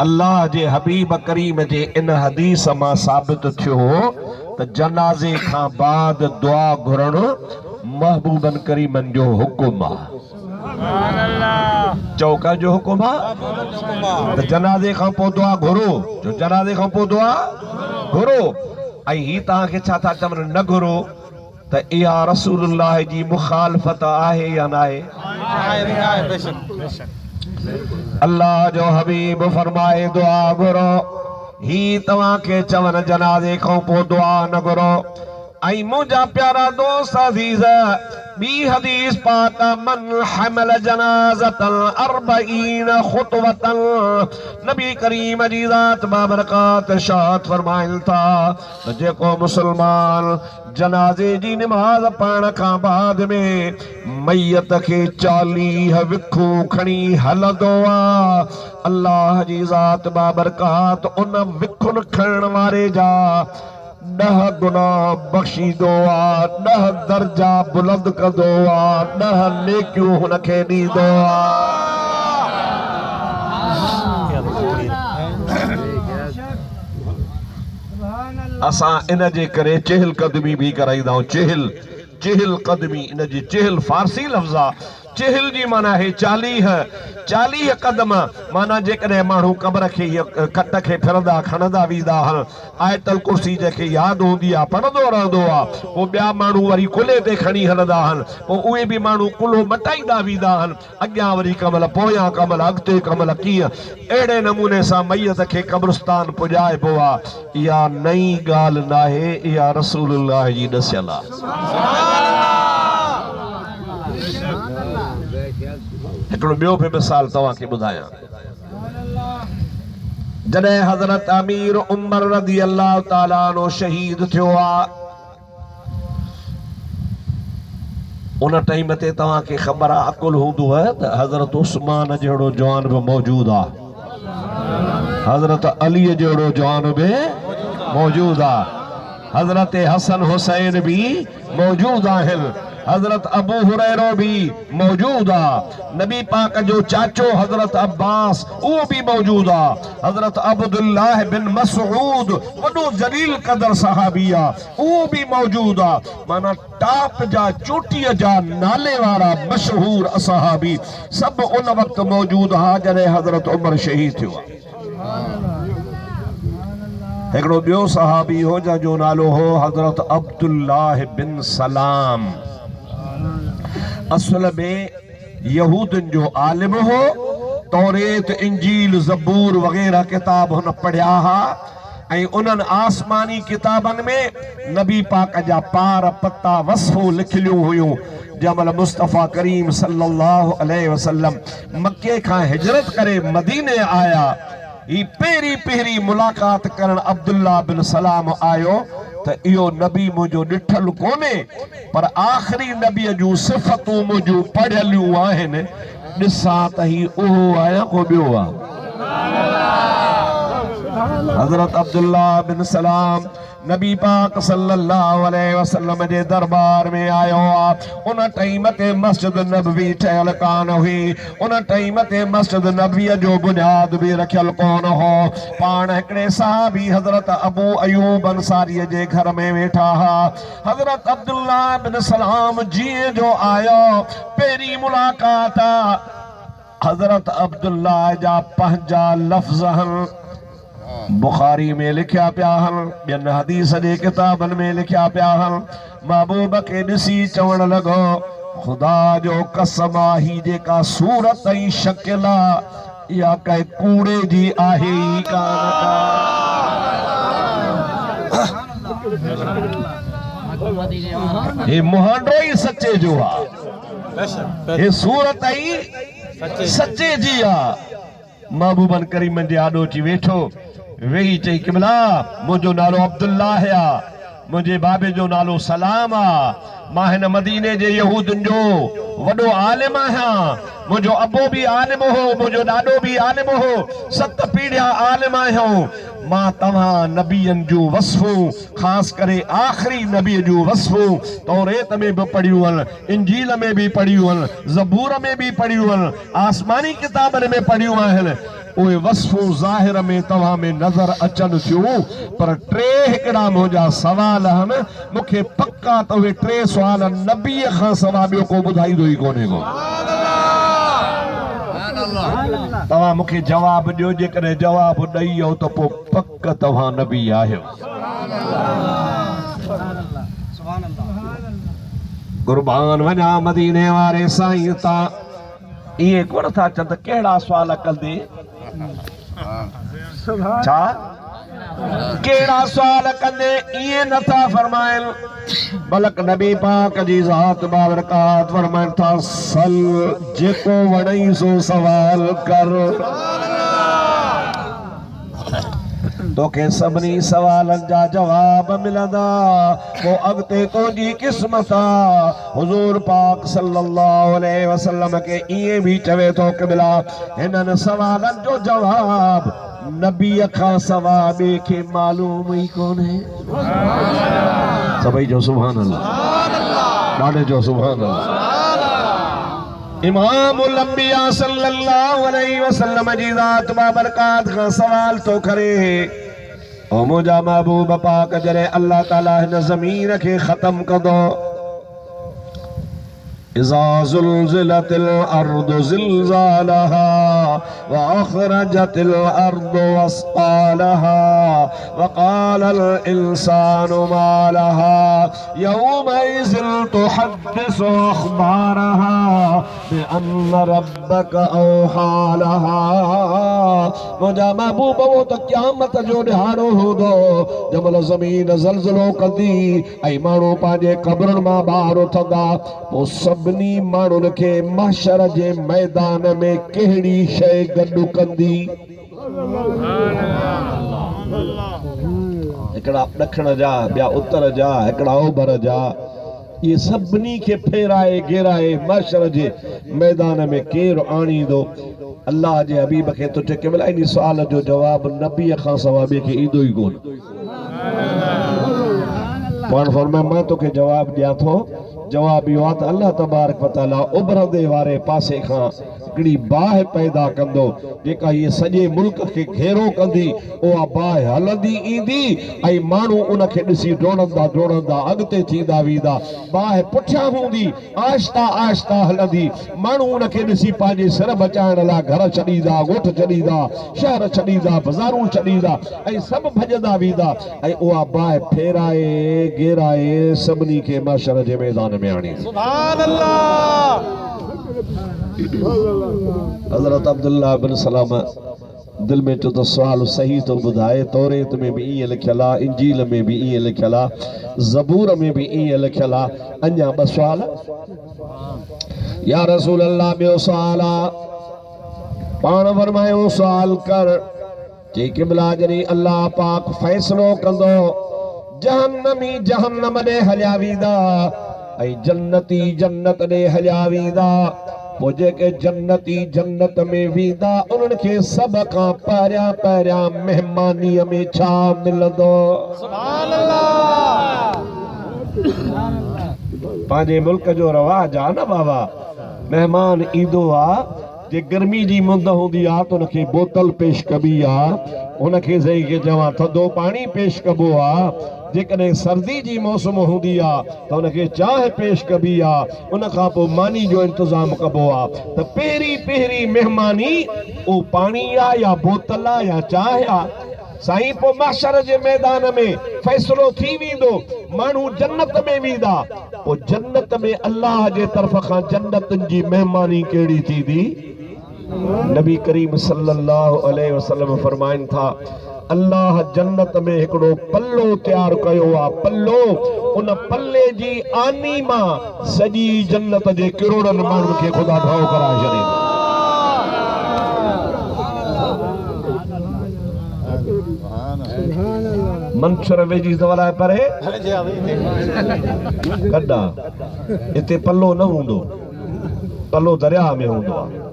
अल्लाह जे हबीब करीम जे इन हदीस मां साबित थियो त जनाज़े खां बाद दुआ घुरण महबूबन करीमन जो हुकुम आहे। चौका जो हुकुम आहे त जनाज़े खां पोइ दुआ घुरो, जो जनाज़े खां पोइ दुआ घुरो। ऐं ही तव्हांखे छा था चवनि न घुरो त इहा रसूलुल्लाह जी मुखालफ़त आहे या न आहे? अल्लाह जो हबीब फरमाए दुआ घुरो। ही तव्हांखे चवनि जनाज़े खां पोइ दुआ न घुरो। ऐं मुंहिंजा प्यारा दोस्त अज़ीज़ बी हदीस पाक मन हमल जनाज़तन 40 खुतवतन नबी करीम जी ज़ात बाबरकात इरशाद फरमाइल था त जेको मुसलमान जनाज़े जी नमाज़ पढ़ण खां बाद में मैयत खे 40 विखूं खणी हलंदो आहे, अल्लाह जी ज़ात बाबरकात उन विखुन खणण वारे जा 10 गुना बख्शीदो आहे, 10 दर्जा बुलंद कंदो आहे, 10 नेकियूं हुनखे ॾींदो आहे। असां इन जे करे चहल कदमी भी कराईंदा आहियूं। चहल कदमी, इन जी चहल फारसी लफ़्ज़ आहे। चहल जी माना है 40 कदम। माना जेकॾहिं माण्हू कब्र खे कट खे फिरंदा खणंदा वेंदा आहिनि, आयतल कुर्सी जंहिंखे यादि हूंदी आहे पढ़ंदो रहंदो आहे, पोइ ॿिया माण्हू वरी कुल्हे ते खणी हलंदा आहिनि, पोइ उहे बि माण्हू कुल्हो मटाईंदा वेंदा आहिनि, अॻियां वरी कमल पोयां कमल अॻिते कमल कीअं अहिड़े नमूने सां मैयत खे क़ब्रिस्तान पुॼाइबो आहे। इहा नई ॻाल्हि न आहे, इहा रसूलुल्लाह जी ॾसियल आहे। हिकिड़ो ॿियो बि मिसाल तव्हांखे ॿुधायां। जॾहिं हज़रत अमीर उमर रज़ी अल्लाह ताला अन्हु शहीद थियो आहे, उन टाइम ते तव्हांखे ख़बर आहे अकुल हूंदो आहे त हज़रत उस्मान जहिड़ो जवान बि मौजूदु आहे, हज़रत अली जहिड़ो जवान बि मौजूदु आहे, हज़रत हसन हुसैन भी मौजूदु आहिनि, हज़रत अबू हुरैरा भी मौजूद आहे, नबी पाक जो चाचो हज़रत अब्बास उहो भी मौजूद आहे, हज़रत अब्दुल्लाह बिन मसऊद वॾो जलील क़दर सहाबी आहे उहो भी मौजूद आहे। माना टॉप जा चोटीअ जा नाले वारा मशहूर असहाबी सभु उन वक़्तु मौजूद हुआ जॾहिं हज़रत उमर शहीद थियो आहे। हिकिड़ो ॿियो सहाबी हो जंहिंजो नालो हो हज़रत अब्दुल्लाह बिन सलाम। असल में यहूदन जो आलिम हो, तौरेत इंजील ज़बूर वग़ैरह किताब हुन पढ़िया हा, ऐं उन्हनि आसमानी किताबनि में नबी पाक जा पार पत्ता वसफ़ूं लिखियलूं हुयूं। जमल मुस्तफ़ा करीम सल्लल्लाहु अलैहि वसल्लम मक्के खां हिजरत करे मदीने आया, ही पहिरीं मुलाकात करण अब्दुल्ला बिन सलाम आयो त इहो नबी मुंहिंजो ॾिठल कोन्हे, पर आख़िरी नबीअ जूं सिफ़तूं मुंहिंजूं पढ़ियलियूं आहिनि, ॾिसां त ही उहो आया को ॿियो आहे। हज़रत अब्दुल्ला बिन सलाम नबी पाक सल्लल्लाहु अलैहि वसल्लम जे दरबार में आयो आहे। उन टाइम ते मस्जिद नबवी ठहियल कान हुई, उन टाइम ते मस्जिद नबवीअ जो बुनियाद भी रखियल कोन हो। पाण हिकिड़े सहाबी हज़रत अबू अयूब अंसारीअ जे घर में वेठा हा। हज़रत अब्दुल्ला बिन सलाम जीअं जो आयो, पहिरीं मुलाकात हज़रत अब्दुल्ला जा पंहिंजा लफ़्ज़ हन बुखारी में लिखिया पिया हन, ॿियनि हदीस जे किताबनि में लिखिया पिया हन। महबूब खे ॾिसी चवण लॻो, ख़ुदा जो कसम आहे, ही जेका सूरत ऐं शकिल आहे इहा कंहिं कूड़े जी आहे ई कान का, हे मुहांडो ई सचे जो आहे, हे सूरत ई सचे जी आहे। महबूबन करीमन जे आॾो अची वेठो, वेही चई क़िबला मुंहिंजो नालो अब्दुल्ला है, मुंहिंजे बाबे जो नालो सलाम आहे, मां हिन मदीने जे यहूदन जो वॾो आलिम आहियां, मुंहिंजो अबो भी आलिम हो, मुंहिंजो ॾाॾो भी आलिम हो, 7 पीढ़िया आलिम आहियूं। मां तव्हां नबियन जूं वसफ़ूं, ख़ासि करे आख़िरी नबीअ जूं वसफ़ूं तौरेत में भी पढ़ियूं आहिनि, इंजील में भी पढ़ियूं आहिनि, ज़बूर में भी पढ़ियूं आहिनि, आसमानी किताबनि में पढ़ियूं आहिनि। उहे वस्फूं ज़ाहिर में तव्हां में नज़र अचनि थियूं पर टे हिकिड़ा मुंहिंजा सवाल आहिनि मूंखे पक्का त उहे टे सुवाल नबीअ खां सवाइ ॿियो को ॿुधाईंदो ई कोन्हे को तव्हां मूंखे जवाबु ॾियो जेकॾहिं जवाबु ॾेई वियो त पोइ पक तव्हां नबी आहियो कुर्बान वञा मदीने वारे साईं तां इहे कोन था चवनि त कहिड़ा सुवाल कंदे छा कहिड़ा सुवाल कंदे इहे नथा फरमाइनि बल्कि नबी पाक जी ज़ात बाबरकात फरमाइनि था सल जेको वणई सो सवाल कर तोखे सभिनी सवालनि जा जवाब मिलंदा पोइ अॻिते तुंहिंजी क़िस्मत आहे हुज़ूर पाक सल्लल्लाहु अलैहि वसल्लम खे ईअं बि चवे थो कि बिला हिननि सवालनि जो जवाब नबीअ खां सवाइ ॿिए खे मालूम ई कोन्हे सभई जो सुभान अल्लाह ॾाढे जो सुभान अल्लाह इमामुल अंबिया सल्लल्लाहु अलैहि वसल्लम जी ज़ात बाबरकात खां सवाल तो करे ओ मुंहिंजा महबूब पाक जॾहिं अल्लाह ताला हिन ज़मीन खे ख़तम कंदो इज़ा ज़ुल्ज़िलतिल अर्दु ज़िल्ज़ालहा व अख़रजतिल अर्दु अस्क़ालहा व क़ालल इंसानु मा लहा यौमइज़िन तुहद्दिसु अख़बारहा बिअन्न रब्बक औहा लहा मुंहिंजा महबूब वो त क़यामत जो ॾिहाड़ो हूंदो जंहिंमहिल ज़मीन ज़लज़लो कंदी ऐं माण्हू पंहिंजे क़ब्रुनि मां ॿाहिरि उथंदा पोइ सभिनी माण्हुनि खे महशर जे मैदान में कहिड़ी शइ गॾु कंदी हिकिड़ा ॾखण जा ॿिया उत्तर जा हिकिड़ा ओभर जा इहे सभिनी खे फेराए घेराए महशर जे मैदान में केरु आणींदो अल्लाह जे हबीब खे तुंहिंजे कंहिं महिल इन सुवाल जो जवाबु नबीअ खां सवाइ ॿिए खे ईंदो ई कोन पाण फरमाए मां तोखे जवाबु ॾियां थो जवाब इहो आहे त अल्लाह तबारक व तआला उभरंदे वारे पासे खां हिकिड़ी बाहि पैदा कंदो जेका इहे सॼे मुल्क खे घेरो कंदी उहा बाहि हलंदी ईंदी ऐं माण्हू उनखे ॾिसी डोड़ंदा डोड़ंदा अॻिते थींदा वेंदा बाहि पुठियां हूंदी आहिस्ता आहिस्ता हलंदी माण्हू उनखे ॾिसी पंहिंजे सिर बचाइण लाइ घर छॾींदा ॻोठ छॾींदा शहर छॾींदा बाज़ारूं छॾींदा ऐं सभु भॼंदा वेंदा ऐं उहा बाहि फेराए घेराए सभिनी खे महशर जे मैदान में आणी सुभान अल्लाह हज़रत अब्दुल्लाह बिन सलाम दिल में चो तो सवाल सही तो ॿुधाए तौरेत में भी ईअं लिखियल आहे इंजील में भी ईअं लिखियल आहे ज़बूर में भी ईअं लिखियल आहे अञा ॿ सुवाल या रसूल अल्लाह ॿियो सुवाल आहे पाण फरमायो सुवाल कर जे क़िबला जॾहिं अल्लाह पाक फ़ैसिलो कंदो जहन्नमी जहन्नम ॾे हलिया वेंदा ऐं जन्नती जन्नत ॾे हलिया वेंदा पोइ जेके जन्नती जन्नत में वेंदा उन्हनि खे सभ खां पहिरियां पहिरियां महिमानीअ में छा मिलंदो सुभान अल्लाह पंहिंजे मुल्क जो रवाज आहे न बाबा महिमान ईंदो आहे जे गर्मी जी मुंद हूंदी आहे त उनखे बोतल पेश कबी आहे उनखे सही खे चवां थधो पाणी पेश कबो आहे जेकॾहिं सर्दी जी मौसम हूंदी आहे त उनखे चांहि पेश कबी आहे उन खां पोइ मानी जो इंतज़ाम कबो आहे त पहिरीं पहिरीं महिमानी उहो पाणी आहे या बोतल आहे या चांहि आहे साईं पोइ महशर जे मैदान में फ़ैसिलो थी वेंदो माण्हू जन्नत में वेंदा पोइ जन्नत में अल्लाह जे तरफ़ खां जन्नतुनि जी महिमानी कहिड़ी थींदी नबी करीम सल्लल्लाहु अलैहि वसल्लम फरमाइनि था अल्लाह जन्नत में हिकिड़ो पल्लो तयारु कयो आहे पल्लो उन पल्ले जी आनी मां सॼी जन्नत जे करोड़नि माण्हुनि खे ख़ुदा ढो कराए छॾींदो मंशर वेझी सवाल परे कॾा हिते पल्लो न हूंदो पल्लो दरिया में हूंदो आहे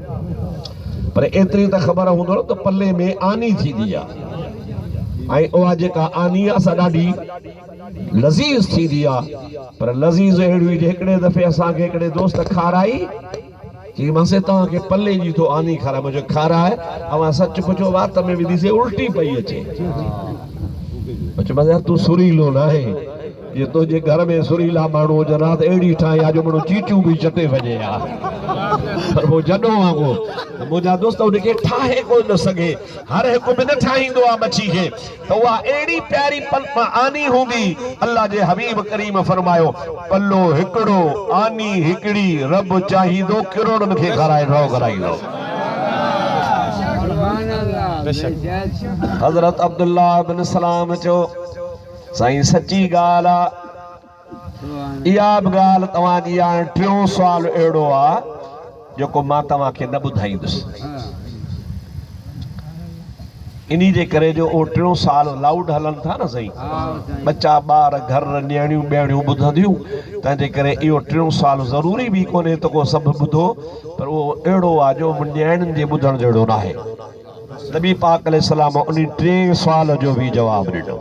पर एतिरी त ख़बर हूंदो न त पल्ले में आनी थींदी आहे ऐं उहा जेका आनी आहे असां ॾाढी लज़ीज़ थींदी आहे पर लज़ीज़ अहिड़ी हुई जे हिकिड़े दफ़े असांखे हिकिड़े दोस्त खाराई कि मासे तव्हां खे पल्ले जी तो आनी खाराए मुझे खाराए अवां सच पुछो वात में विधी से उल्टी पई अचे बच मजा तू सुरीलो ना है ये तो जे घर में सुरीला माण्हू हुजनि त अहिड़ी ठाही आहे जो माण्हू चीचू बि चटे वञे हा पर वो जॾो वांगुरु मुंहिंजा दोस्त उनखे ठाहे कोन न सघे हर हिकु बि न ठाहींदो आहे मच्छी खे त उहा अहिड़ी प्यारी आनी हूंदी अल्लाह जे हबीब करीम फरमायो पल्लो हिकिड़ो आनी हिकिड़ी रब चाहींदो किरोड़नि खे खाराईंदो कराईंदो हज़रत अब्दुल्ला बिन सलाम चयो साईं सच्ची ॻाल्हि आहे इहा बि ॻाल्हि तव्हांजी हाणे टियों सुवाल अहिड़ो आहे जेको मां तव्हांखे न ॿुधाईंदुसि इन्ही जे करे जो उहो टियों साल लाउड हलनि था न साईं बच्चा ॿार घर नियाणियूं ॿियाणियूं ॿुधंदियूं तंहिंजे करे इहो टियों साल ज़रूरी बि कोन्हे त को सभु ॿुधो पर उहो अहिड़ो आहे जो नियाणियुनि जे ॿुधण जहिड़ो न आहे नबी पाक अलैहिस्सलाम उन टे सुवाल जो बि जवाबु ॾिनो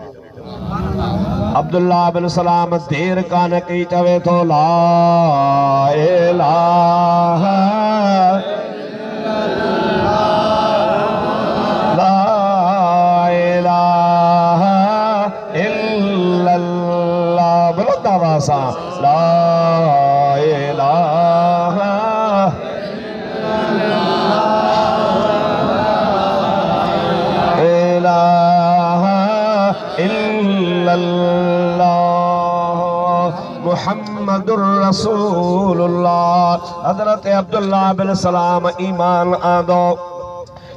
अब्दुल्ला बिन सलाम देर कान कई चवे तो ला इलाहा ला इलाहा इल्लल्लाह बोलो दावा सा ला इलाहा मुहम्मदुर रसूलुल्लाह हज़रत अब्दुल्ला बिन सलाम ईमान आंदो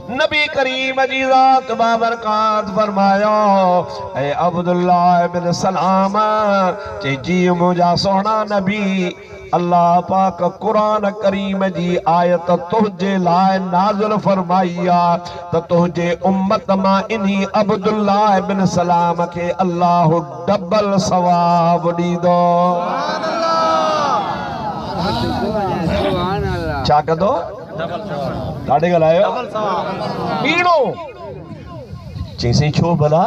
नबी करीम जी ज़ात बाबरकात फरमायो ऐ अब्दुल्ला बिन सलाम चे जी मुझा सोना नबी अल्लाह पाक कुरान करीम जी आयत तुझे लाए नाज़िल फरमाई आ त तुझे उम्मत मां इन्ही अब्दुल्ला बिन सलाम के अल्लाह डबल सवाब दीदो छा कदो ॾाढे ॻाल्हायो ॿीणो चईं छो भला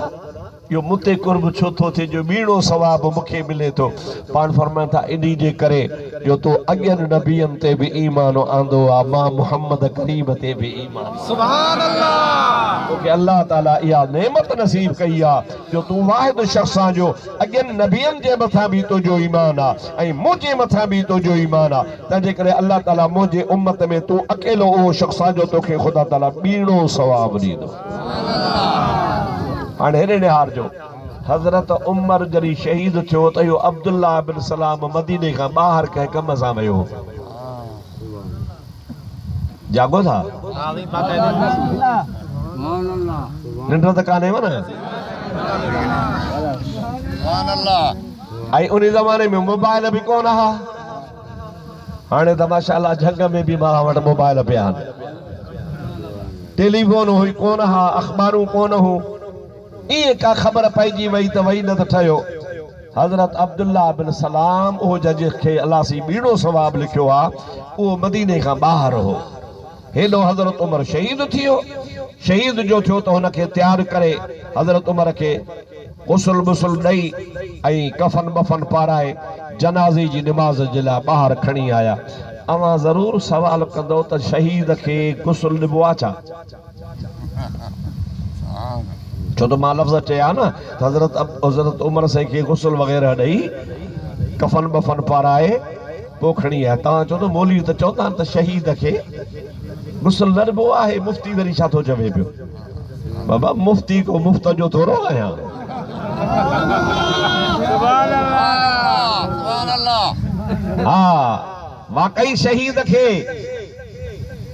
यो मुते कुर्ब छो थो थे जो ॿीणो सवाब मूंखे मिले थो पाण फरमाइनि था इन्ही जे करे जो तो अॻियनि नबियनि ते बि ईमान आंदो आहे मां मुहम्मद करीम ते बि ईमान सुभान अल्लाह तोखे अल्लाह ताला इहा नेमत नसीब कई आहे जो तूं वाहिद शख़्स आहे जो अॻियनि नबियनि जे मथां बि तुंहिंजो ईमान आहे ऐं मुंहिंजे मथां बि तुंहिंजो ईमान आहे तंहिंजे करे अल्लाह ताला मुंहिंजे उम्मत में तूं अकेलो उहो शख़्स आहे जो तोखे ख़ुदा ताला ॿीणो सवाब ॾींदो हाणे हेॾे निहार जो हज़रत उमर जॾहिं शहीद थियो त इहो अब्दुल्ला बिन सलाम मदीने खां ॿाहिरि कंहिं कम सां वियो जागो था निंड त कान्हे न ऐं उन ज़माने में मोबाइल बि कोन हा हाणे त माशाअल्लाह झंग में बि मां वटि मोबाइल पिया आहिनि टेलीफोन हुई कोन हा अख़बारूं कोन हूं इहे का ख़बर पइजी वई त वई न त ठहियो हज़रत अब्दुल्ला बिन सलाम उहो जंहिंखे अलाह सी ॿीणो सवाब लिखियो आहे उहो मदीने खां ॿाहिरि हो हेॾो हज़रत उमर शहीद थियो शहीद जो थियो त हुनखे तयारु करे हज़रत उमर खे गुस्ल बुस्ल ॾेई ऐं कफ़न बफ़न पाराए जनाज़े जी निमाज़ जे लाइ ॿाहिरि खणी आया अवां ज़रूरु सवाल कंदो त शहीद खे गुस्ल ॾिबो आहे छा छो तो मां लफ़्ज़ चया न हज़रत उमर से के गुस्ल वग़ैरह ॾेई कफ़न बफ़न पाराए पोइ खणी आया तव्हां चओ त मौलवी त चवंदा आहिनि त शहीद खे गुस्ल न ॾिबो आहे मुफ़्ती वरी छा थो चवे पियो बाबा मुफ़्ती को मुफ़्त जो थोरो आहियां हा वाकई शहीद खे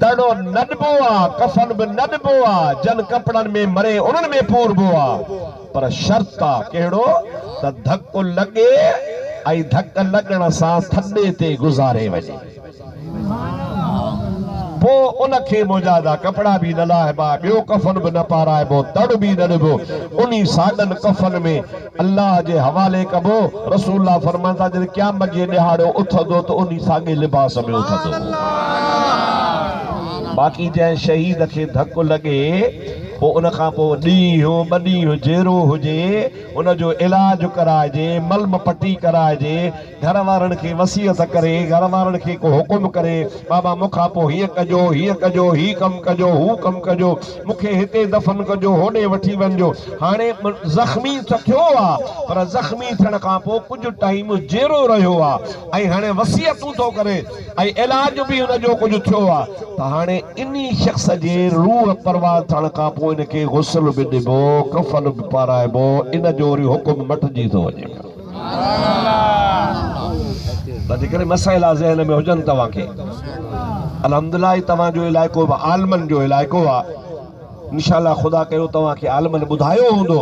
तड़ो न ॾिबो आहे कफ़न बि न ॾिबो आहे जन कपड़नि में मरे उन्हनि में पूरबो आहे पर शर्त आहे कहिड़ो त धक लॻे ऐं धक लॻण सां थॾे ते गुज़ारे वञे पोइ उनखे मुजादा कपड़ा बि न लाहिबा ॿियो कफ़न बि न पाराइबो तड़ बि न ॾिबो उन्ही साॻनि कफ़न में अल्लाह जे हवाले कबो रसूल फरमाईंदा जॾहिं क़यामत जे ॾिहाड़ो उथंदो त उन्ही साॻे लिबास में उथंदो बाक़ी जंहिं शहीद खे धक लॻे पोइ उन खां पोइ ॾींहुं ॿ ॾींहं जेरो हुजे उन जो इलाज कराइजे, मलम पटी कराइजे, घर वारनि खे वसीयत करे, घर वारनि खे को हुकुम करे, बाबा मूंखां पोइ हीअ कजो, हीअ कजो, हीअ कमु कजो, हू कमु कजो, मूंखे हिते दफ़न कजो, होॾे वठी वञिजो। हाणे ज़ख़्मी त थियो आहे, पर ज़ख़्मी थियण खां पोइ कुझु टाइम जेरो रहियो आहे ऐं हाणे वसीयतूं थो करे ऐं इलाज बि हुनजो कुझु थियो आहे, त हाणे इन्ही शख़्स जे रूह परवाह थियण खां पोइ इनखे गुस्ल बि ॾिबो, कफ़न बि पाराइबो, इन जो वरी हुकुम मटिजी थो वञे। तंहिंजे करे मसइला ज़हन में हुजनि तव्हांखे। अल्हम्दुलिल्लाह तव्हांजो इलाइक़ो बि आलमनि जो इलाइक़ो आहे। इंशाअल्लाह ख़ुदा कयो तव्हांखे आलमनि ॿुधायो हूंदो,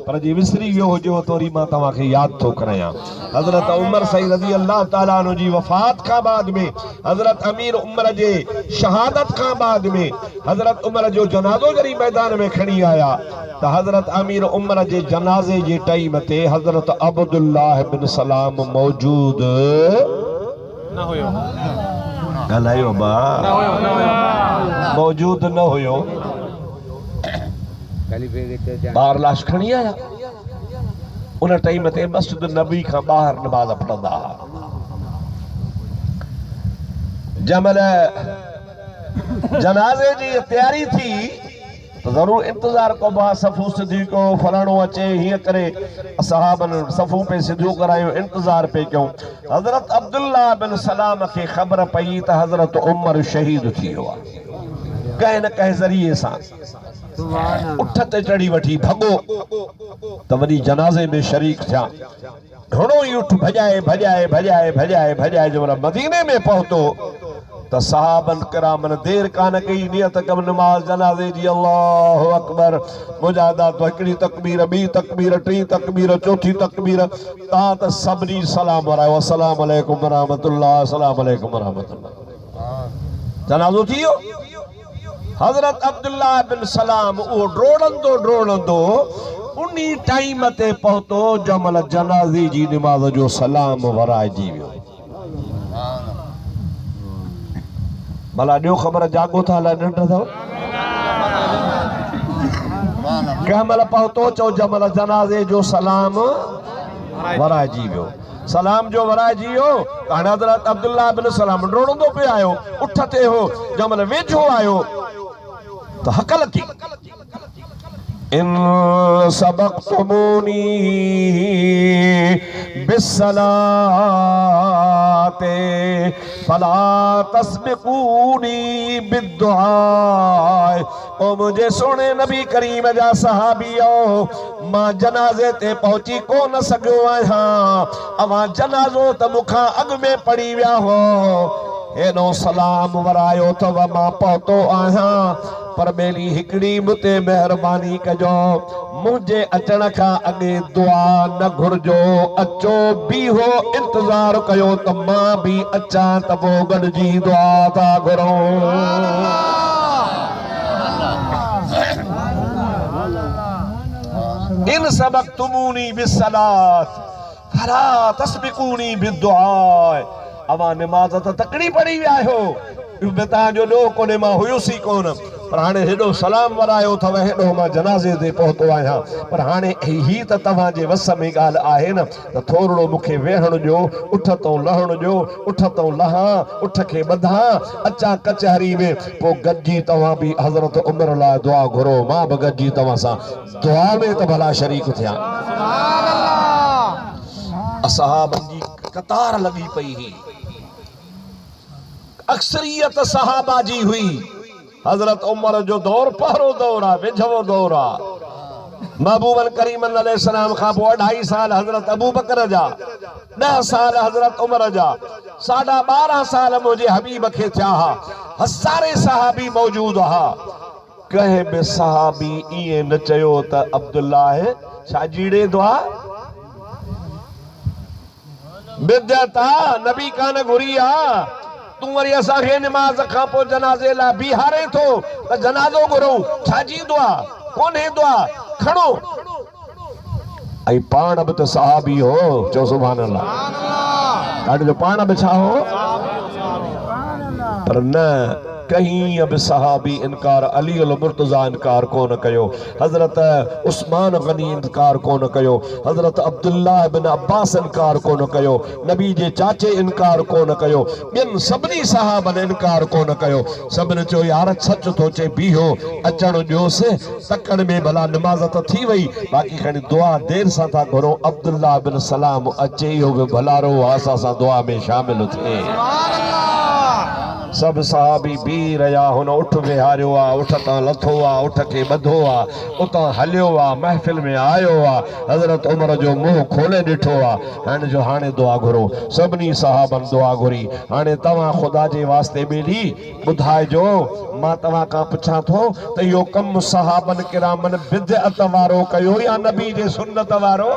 पर जी विसरी वियो हुजेव त वरी मां तव्हांखे यादि थो करायां। हज़रत उमर सईद रज़ी अल्लाह ताला अन्हु जी वफ़ात खां बाद में, हज़रत अमीर उमर जे शहादत खां बाद में, हज़रत उमर जो जनाज़ो जॾहिं मैदान में खणी आया त हज़रत अमीर उमर जे जनाज़े जे टाइम ते हज़रत अब्दुल्लाह बिन सलाम मौजूद न हुयो। ॻाल्हायो बा, मौजूद न हुयो। ॿार लाश खणी आया। उन टाइम ते मस्जिद नबी खां ॿाहिरि नमाज़ पढ़ंदा हुआ। जंहिंमहिल जनाज़े जी तयारी थी त ज़रूर इंतज़ार कबो आहे, सफ़ू सिधी कयो, फलाणो अचे, हीअं करे सहाबनि सफ़ू पे सिधियूं करायूं, इंतज़ार पे कयूं। हज़रत अब्दुल्लाह बिन सलाम खे ख़बर पई त हज़रत उमर शहीद थी वियो आहे कंहिं न कंहिं ज़रिए सां। उठ ते चढ़ी वठी भॻो त वरी जनाज़े में शरीक थिया। घणो ई उठ भॼाए भॼाए भॼाए भॼाए भॼाए जंहिं महिल मदीने में पहुतो त सहाबन किरामन देर कान कई, नियत कम नमाज़ जनाज़े जी। अल्लाहु अकबर, मुजाहिदा तो हिकिड़ी तकबीर, ॿी तकबीर, टी तकबीर, चौथी तकबीर, तव्हां त सभिनी सलाम वरायो, अस्सलाम अलैकुम वरहमतुल्लाह, अस्सलाम अलैकुम वरहमतुल्लाह। जनाज़ो थी वियो। हज़रत अब्दुल्लाह बिन सलाम उहो ड्रोड़ंदो ड्रोड़ंदो उन्ही टाइम ते पहुतो जंहिं महिल जनाज़े जी नमाज़ जो सलाम वराइजी वियो। भला ॾियो ख़बर, जागो था अलाए निंड अथव? कंहिं महिल पहुतो चओ जंहिं महिल जनाज़े जो सलाम वराइजी वियो। सलाम जो वराइजी वियो। हाणे हज़रत अब्दुल्लाह बिन सलाम ड्रोड़ंदो पियो आयो, उठ ते हो, जंहिं महिल वेझो आयो तो हक लगी, इन सबक़तुमूनी बिस्सलाते फला तस्बिकूनी बिद्दुआ। ओ मुझे सोने नबी करीम जा सहाबियो, मां जनाज़े ते पहुची कोन सघियो आहियां। अवां जनाज़ो त मूंखां अॻु में पढ़ी विया हो, हेॾो सलाम वरायो अथव, मां पहुतो आहियां। पर ॿेली हिकिड़ी मुते महिरबानी कजो, मुंहिंजे अचण खां अॻे दुआ न घुरिजो, अचो बीहो इंतज़ार कयो त मां बि अचां त पोइ गॾिजी दुआ था घुरूं। इन सबक़तुमूनी बिस्सलात फला तस्बिकूनी बिद्दुआ। अवां निमाज़ त तकड़ी पढ़ी विया आहियो, तव्हांजो ॾोह कोन्हे, मां हुयुसि ई कोन, पर हाणे हेॾो सलाम वरायो अथव, हेॾो मां जनाज़े ते पहुतो आहियां। पर हाणे ही त तव्हांजे वस में ॻाल्हि आहे न, त थोरो मूंखे वेहण ॾियो, उठ तो लहण ॾियो, उठ तो लहां, उठ खे ॿधां, अचां कचहरी में, पोइ गॾिजी तव्हां बि हज़रत उमर लाइ दुआ घुरो, मां बि गॾिजी तव्हां सां दुआ में त भला शरीक थियां। सहाबनि जी कतार लॻी पई हुई, अक्सरियत सहाबा जी हुई। हज़रत उमर जो दौर पहिरों दौर आहे, वेझो दौर आहे। महबूबन करीमन अलैहिस्सलाम खां पोइ 2.5 साल हज़रत अबू बकर जा, 10 साल हज़रत उमर जा, 12.5 साल मुंहिंजे हबीब खे थिया हा। सारे सहाबी मौजूद हा। कंहिं बि सहाबी ईअं न चयो त अब्दुल्लाह छा जीड़े दुआ बिदत आ, नबी कान घुरी आ, तूं वरी असांखे निमाज़ खां पोइ जनाज़े लाइ बीहारे थो त जनाज़ो घुरूं, छाजी दुआ कोन्हे, दुआ खणो। ऐं पाण बि त सहाबी हो, चओ सुभान अल्लाह। ॾाढो जो पाण बि छा हो, पर न कहीं अब सहाबी इनकार अली अल मुर्तजा इनकार कोन कयो, हजरत उस्मान गनी इनकार कोन कयो, हजरत अब्दुल्ला बिन अब्बास इनकार कोन कयो, नबी जे चाचे इनकार कोन कयो, इन सभनी सहाबन इनकार कोन कयो। सबने चो यार सच तो चे बीहो अचण जोस तकण में भला नमाज तो थी वई, बाकी खणी दुआ देर सा था घरो। अब्दुल्ला बिन सलाम अचे यो भी भलारो आसा सा दुआ में शामिल थे। सब सहाबी बी रहा हुन उठ विहारियो आ, उठ ता लथो आ, उठ के बधो आ, उता हलियो आ, महफिल में आयो आ, हजरत उमर जो मुंह खोले दिठो आ। हाणे जो हाणे दुआ घुरो, सबनी सहाबन दुआ घुरी। हाणे तवा खुदा जे वास्ते बेली बुधाए जो मां तवा का पुछा थो त यो कम सहाबन किरामन बिदअत वारो कयो या नबी जे सुन्नत वारो?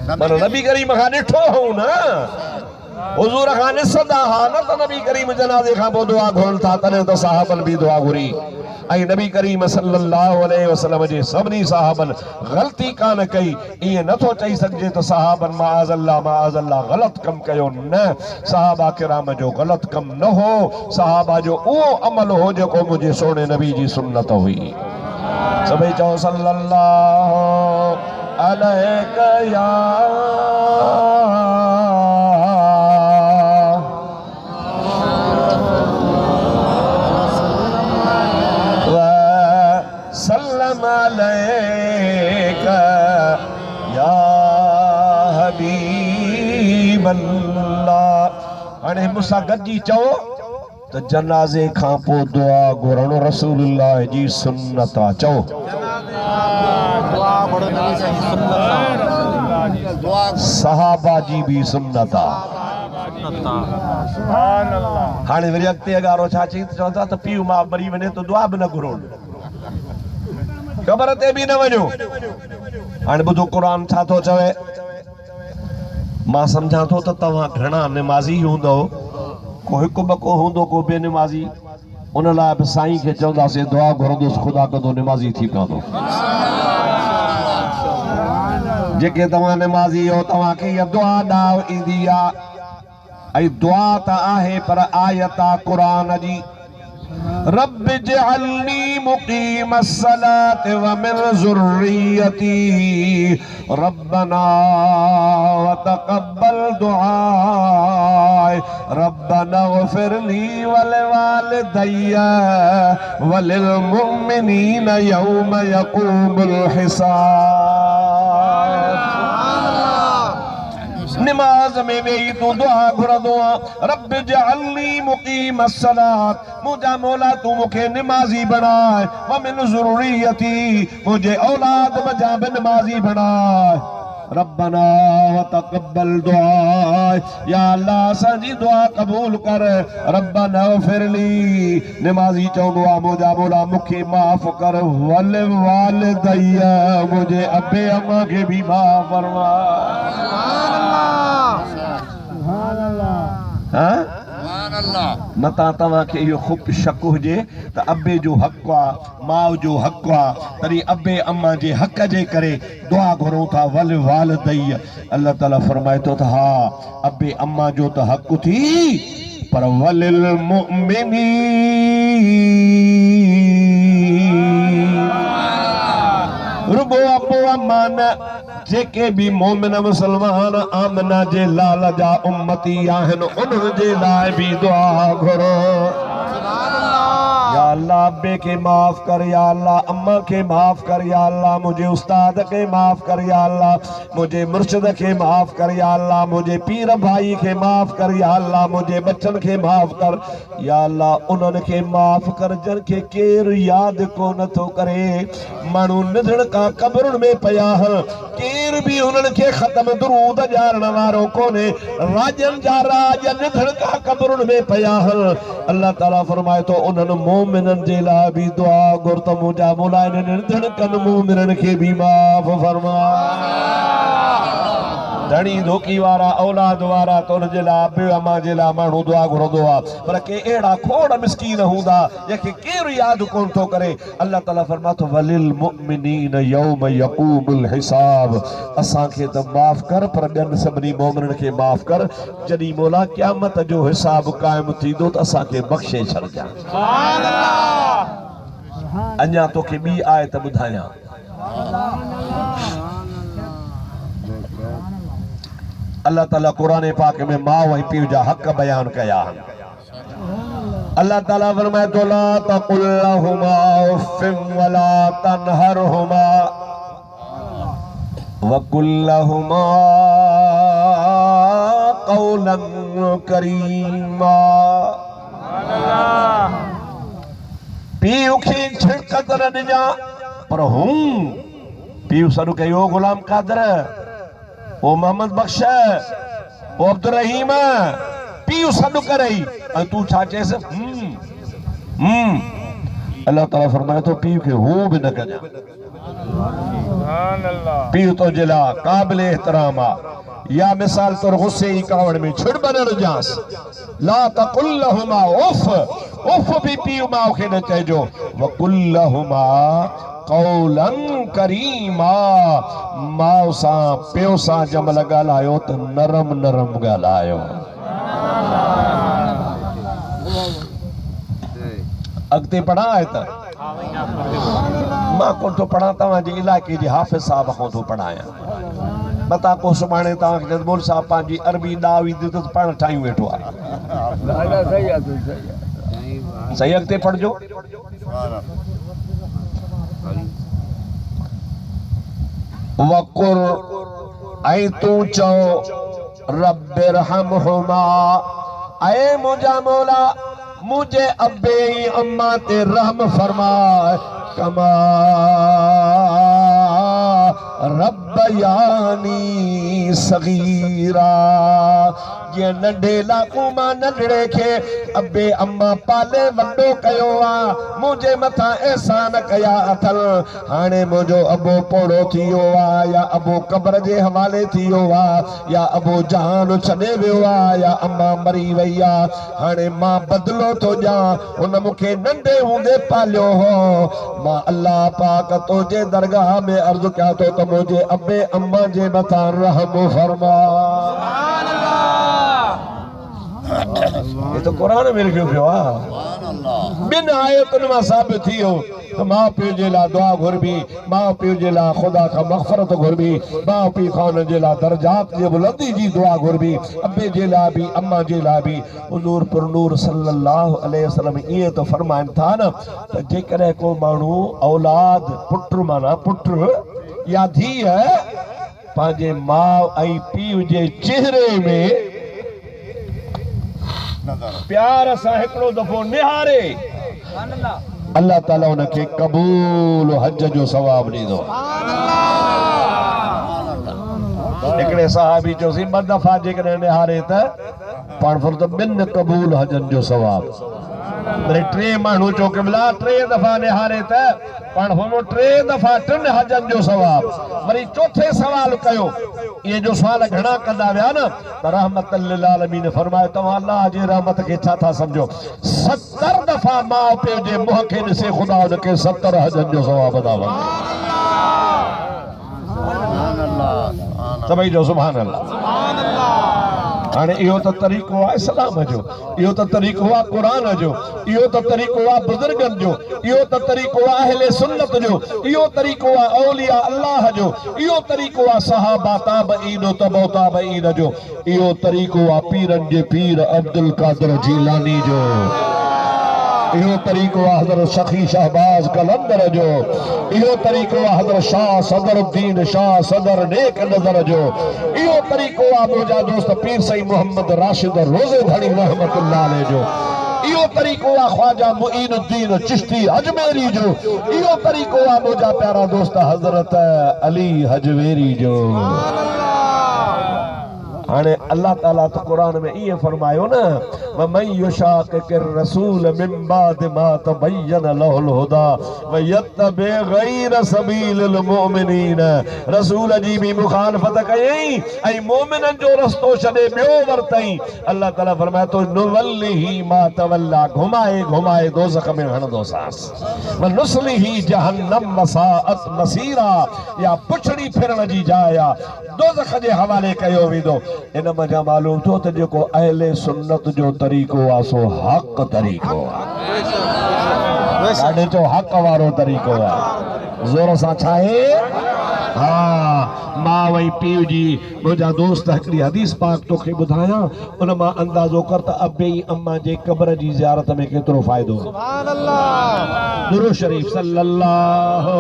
मन नबी करीम खां ॾिठो हूं न, हुजूर खां ॾिसंदा हा न त नबी करीम जनाज़े खां पोइ दुआ घुरनि था, तॾहिं त सहाबन बि दुआ घुरी। ऐं नबी करीम सल्लल्लाहु अलैहि वसल्लम जे सभिनी सहाबन ग़लती कान कई। ईअं नथो चई सघिजे त सहाबन माअज़ल्लाह ग़लत कम कयो, न, सहाबा किराम जो ग़लत कम न हो, सहाबा जो उहो अमल हो जेको मुंहिंजे सोने नबी जी सुन्नत हुई। सभई चओ सल्लल्लाहु अलैका या अलैका या हबीब अल्लाह। हाणे मूंसां गॾिजी चओ त जनाज़े खां पोइ दुआ घुरणु रसूलुल्लाह जी सुन्नत आहे। चओ सहाबा जी भी सुन्नत आहे। हाणे वरी अॻिते अगारो छा चई चवंदा त पीउ मां मरी वञे त दुआ बि न घुरो, क़बर ते भी न वञो। हाणे ॿुधो क़ुरान छा थो चवे। मां सम्झां थो त तव्हां घणा निमाज़ी हूंदव, को हिकु ॿको हूंदो को बेनिमाज़ी, उन लाइ बि साईं खे चवंदासीं दुआ घुरंदुसि, ख़ुदा कंदो निमाज़ी थी पवंदो। जेके तव्हां निमाज़ी हो तव्हांखे इहा दुआ ॾांहुं ईंदी आहे। ऐं दुआ त आहे पर आयत आहे क़ुरान जी, रब जअलनी मुकीम अस्सलात व मिन ज़ुर्रियती रब्बना व तक़ब्बल दुआ रब्बना इग़फिर ली व लिवालिदैया व लिल मुमिनीन यौम यक़ूमुल हिसाब। नमाज में वेही तू दुआ घुरंदो आहे, रब जअलनी मुकीम अस्सलात, मुंहिंजा मौला तू मूंखे निमाज़ी बणाए, व मिन ज़ुर्रियती, मुंहिंजे औलाद मजा बि निमाज़ी बणाए। रब्बना व तक़ब्बल दुआ, या अल्लाह असांजी दुआ क़बूल कर। रब्बना इग़फिर ली, निमाज़ी चवंदो आहे मुंहिंजा मौला मूंखे माफ़ कर, वल वालिदैया, मुंहिंजे अबे अम्मा खे बि माफ़ फरमा। मता तव्हांखे इहो ख़ूब शक हुजे त अबे जो हक़ आहे, माउ जो हक़ आहे, तॾहिं अबे अम्मा जे हक़ जे करे दुआ घुरूं था। वल वालिदैया, अल्लाह ताला फरमाए थो त हा अबे अम्मा जो त हक़ थी, पर वलिल मुमिनीन, रुगो अबो अम्मा न, जेके भी मोमिन मुसलमान आमना जे लाल जा उम्मती आहिनि उन्हनि जे लाइ भी दुआ घुरो। या अल्लाह अब्बे के माफ़ कर, या अल्लाह अम्मा के माफ़ कर, या अल्लाह मुझे उस्ताद के माफ़ कर, या अल्लाह मुझे मुर्शिद के माफ़ कर, या अल्लाह मुझे पीर भाई के माफ़ कर, या अल्लाह मुझे बच्चन के माफ़ कर, या अल्लाह उन्हनि के माफ़ कर जन के केर याद को न थो करे। माण्हू निधण का कब्रुनि में पया आहिनि, केर भी उन्हनि के ख़त्म दुरूद ॼाणण वारो कोन्हे, राजन जा राज निधण का कब्रुनि में पया आहिनि। अल्लाह ताला फरमाए तो उन्हनि मोमिनन जे लाइ भी दुआ घुर त मुंहिंजा मौला इन्हनि निधण कनि मोमिनन खे भी माफ़ फरमा। धणी धोकी वारा औलाद वारा तो उनजे लाइ अबे अम्मा जे लाइ माण्हू दुआ घुरंदो आहे पर के अहिड़ा खोड़ मिस्कीन हूंदा जंहिंखे केरु यादि कोन थो करे अल्लाह ताला फरमा थो वलिल मुमिनीन यौम यक़ूमुल हिसाब असांखे त माफ़ कर पर ॿियनि सभिनी मोमिननि खे माफ़ कर जॾहिं मौला क़यामत जो हिसाब क़ाइमु थींदो त असांखे बख़्शे छॾजांइ अञा तोखे ॿी आयत ॿुधायां अल्लाह ताला कुरान पाक में माउ ऐं पीउ जा हक़ बयान कया अल्लाह ताला फरमाए थो ला तक़ुल लहुमा उफ़्फ़िन वला तनहरहुमा वक़ुल लहुमा क़ौलन करीमा पीउ खे छिड़कत न ॾिजां पर हूं पीउ सॾु कयो गुलाम कादर ओ मोहम्मद बख्श ओ अब्दुल रहीम पीउ सॾु करई ऐं तूं छा चएसि अल्लाह ताला फरमाए थो पीउ खे हू बि न कजां पीउ तुंहिंजे लाइ क़ाबिल एहतराम आहे या मिसाल तौर गुस्से ई कावड़ में छिड़ न ॾिजांसि ला तक़ुल लहुमा उफ़ उफ़ भी पीउ माउ खे न चइजो वक़ुल लहुमा क़ौलन करीमा माउ सां पियो सां जमल ॻाल्हायो त नरम नरम ॻाल्हायो अॻिते पढ़ा आहे त मां कोन थो पढ़ां तव्हांजे इलाइक़े जे हाफ़िज़ साहिब खां थो पढ़ायां मता को सुभाणे तव्हांखे जदमोल साहिब पंहिंजी अरबी ॾावी त पाण ठाहियूं वेठो आहे सही अॻिते पढ़जो वकुर ऐं तूं चओ रब्बिरहमहुमा ऐ मुंहिंजा मौला मुझे अब्बे अम्मा ते रहम फरमाए कमा रब्बयानी सगीरा ये नंढे लाकू मां नंढड़े खे अब्बे अम्मा पाले वड्डो कयो आ मुझे मथा एहसान कया अथल हाणे मुझो अबो पोड़ो थियो आ या अबो कब्र जे हवाले थियो आ या अबो जहान छॾे वियो आ या अम्मा मरी वई आ हाणे मां बदलो थो ॾियां उन मूंखे नंढे हूंदे पालियो हो मां अल्लाह पाक तुंहिंजे दरगाह में अर्ज़ु कयां थो त मुझे अब्बे अम्मा जे मथा रहम फरमा ये तो कुरान में लिखियो पियो आहे बिन आयतुनि मां साबित थियो त माउ पीउ जे लाइ दुआ घुरबी माउ पीउ जे लाइ ख़ुदा खां मग़फ़िरत घुरबी माउ पीउ खां उन्हनि जे लाइ दर्जात जी बुलंदी जी दुआ घुरबी अब्बे जे लाइ बि अम्मा जे लाइ बि हुज़ूर पुरनूर सल्लल्लाहु अलैहि वसल्लम ईअं त फरमाइनि था न त जेकॾहिं को माण्हू औलाद पुट माना पुट या धीअ पंहिंजे माउ ऐं पीउ जे चेहरे में प्यार सां हिकिड़ो दफ़ो निहारे अल्लाह ताला उनखे क़बूल हज जो सवाब ॾींदो हिकिड़े सहाबी चयोसीं ॿ दफ़ा जेकॾहिं निहारे त पाण फुर्त ॿिनि क़बूल हजनि जो सवाब वरी टे माण्हू चो क़िबला टे दफ़ा निहारे त पाण फुर्त टे दफ़ा टिनि हजनि जो सवाब वरी चौथे सवाल कयो ये जो सवाल घणा कंदा विया न त रहमत लिल आलमीन फरमायो तव्हां अल्लाह जी रहमत खे छा था सम्झो 70 दफ़ा माउ पीउ जे मुंहं खे ॾिसे ख़ुदा उनखे 70 हजनि जो सवाब अदा वञे सभई जो सुभान अल्लाह हाणे इहो त तरीक़ो आहे इस्लाम जो इहो त तरीक़ो आहे क़ुरान जो इहो त तरीक़ो आहे बुज़ुर्गनि जो इहो त तरीक़ो आहे अहले सुन्नत जो इहो तरीक़ो आहे औलिया अल्लाह जो इहो तरीक़ो आहे सहाबा ताबईन तबौ ताबईन जो इहो तरीक़ो आहे पीरनि जे पीर अब्दुल कादिर जीलानी जो इहो तरीक़ो आहे हज़रत सखी शहबाज कलंदर जो इहो तरीक़ो आहे हज़रत शाह सदरुद्दीन शाह सदर नेक नज़र जो इहो तरीक़ो आहे मुंहिंजा दोस्त पीर सईद मोहम्मद राशिद रोज़े धणी रहमतुल्लाह अलैह जो इहो तरीक़ो आहे ख्वाजा मुईनुद्दीन चिश्ती अजमेरी जो इहो तरीक़ो आहे मुंहिंजा प्यारा दोस्त हज़रत अली हजवेरी जो हाणे अल्लाह ताला तो कुरान में ये फरमायो न वमन युशाकिर रसूल मिन बाद मा तबय्यन लहुल हुदा व यत्तबि गैर सबीलिल मुमिनीन रसूल जी भी मुखालफत कयई ऐ मोमिनन जो रस्तो छडे बियो वरतई अल्लाह ताला फरमाए तो नुवल्लिही मा तवल्ला घुमाए घुमाए दोज़ख में हणदो सास व नुस्लिही जहन्नम मसाअत मसीरा या पुछड़ी फिरण जी जाया दोज़ख जे हवाले कयो वेंदो इन मजा मालूम थो त जेको अहले सुन्नत जो तरीक़ो आहे सो हक़ तरीक़ो आहे ॾाढे जो हक़ वारो तरीक़ो आहे ज़ोर सां छा आहे हाँ मां वही पीउ जी मुंहिंजा दोस्त हिकिड़ी हदीस पाक तोखे ॿुधायां उन मां अंदाज़ो कर त अबे अम्मा जे क़ब्र जी ज़ियारत में केतिरो फ़ाइदो सुभान अल्लाह दुरूद शरीफ सल्लल्लाहु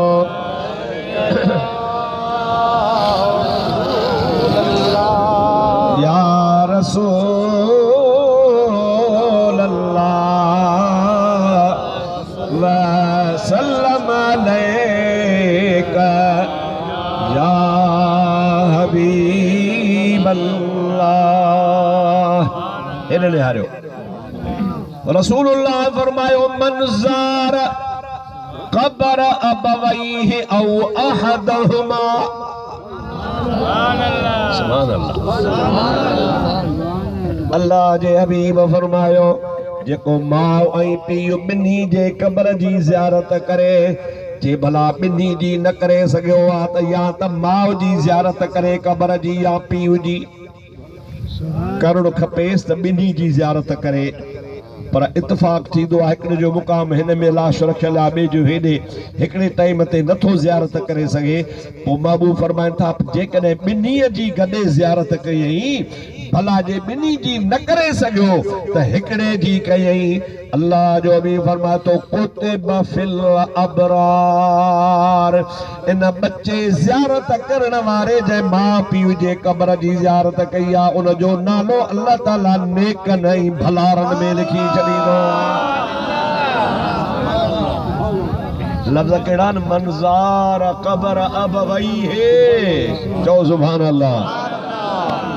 या रसूल अल्लाह व सल्लम अलैका या हबीब अल्लाह इन ले हारियो रसूलुल्लाह फरमायो मन ज़ार क़ब्र अबवैहि औ अहदहुमा सुभान अल्लाह अल्लाह जे हबीब फरमायो जेको माउ ऐं पीउ ॿिन्ही जे क़ब्र जी ज़ियारत करे जे भला ॿिन्ही जी न करे सघियो आहे त या त माउ जी ज़ियारत करे क़ब्र जी या पीउ जी करणु खपेसि त ॿिन्ही जी ज़ियारत करे पर इत्तेफ़ाक़ थींदो आहे हिकिड़े जो मुक़ाम हिन में लाश रखियल आहे ॿिए जो हेॾे हिकिड़े टाइम ते नथो ज़ियारत करे सघे पोइ महबूब फरमाइनि था जेकॾहिं ॿिन्हीअ जी गॾे ज़ियारत कयई भला जे ॿिन्ही जी न करे सघियो त हिकिड़े जी कयई अल्लाह जो बि फरमाए थो कुतिब फिल अबरार इन बच्चे ज़ियारत करण वारे जे माउ पीउ जे क़ब्र जी ज़ियारत कई आहे उन जो नालो अल्लाह ताला नेकन ऐं भलारनि में लिखी छॾींदो लफ़्ज़ कहिड़ा न मंज़ार क़ब्र अबवैहि चओ सुभान अल्लाह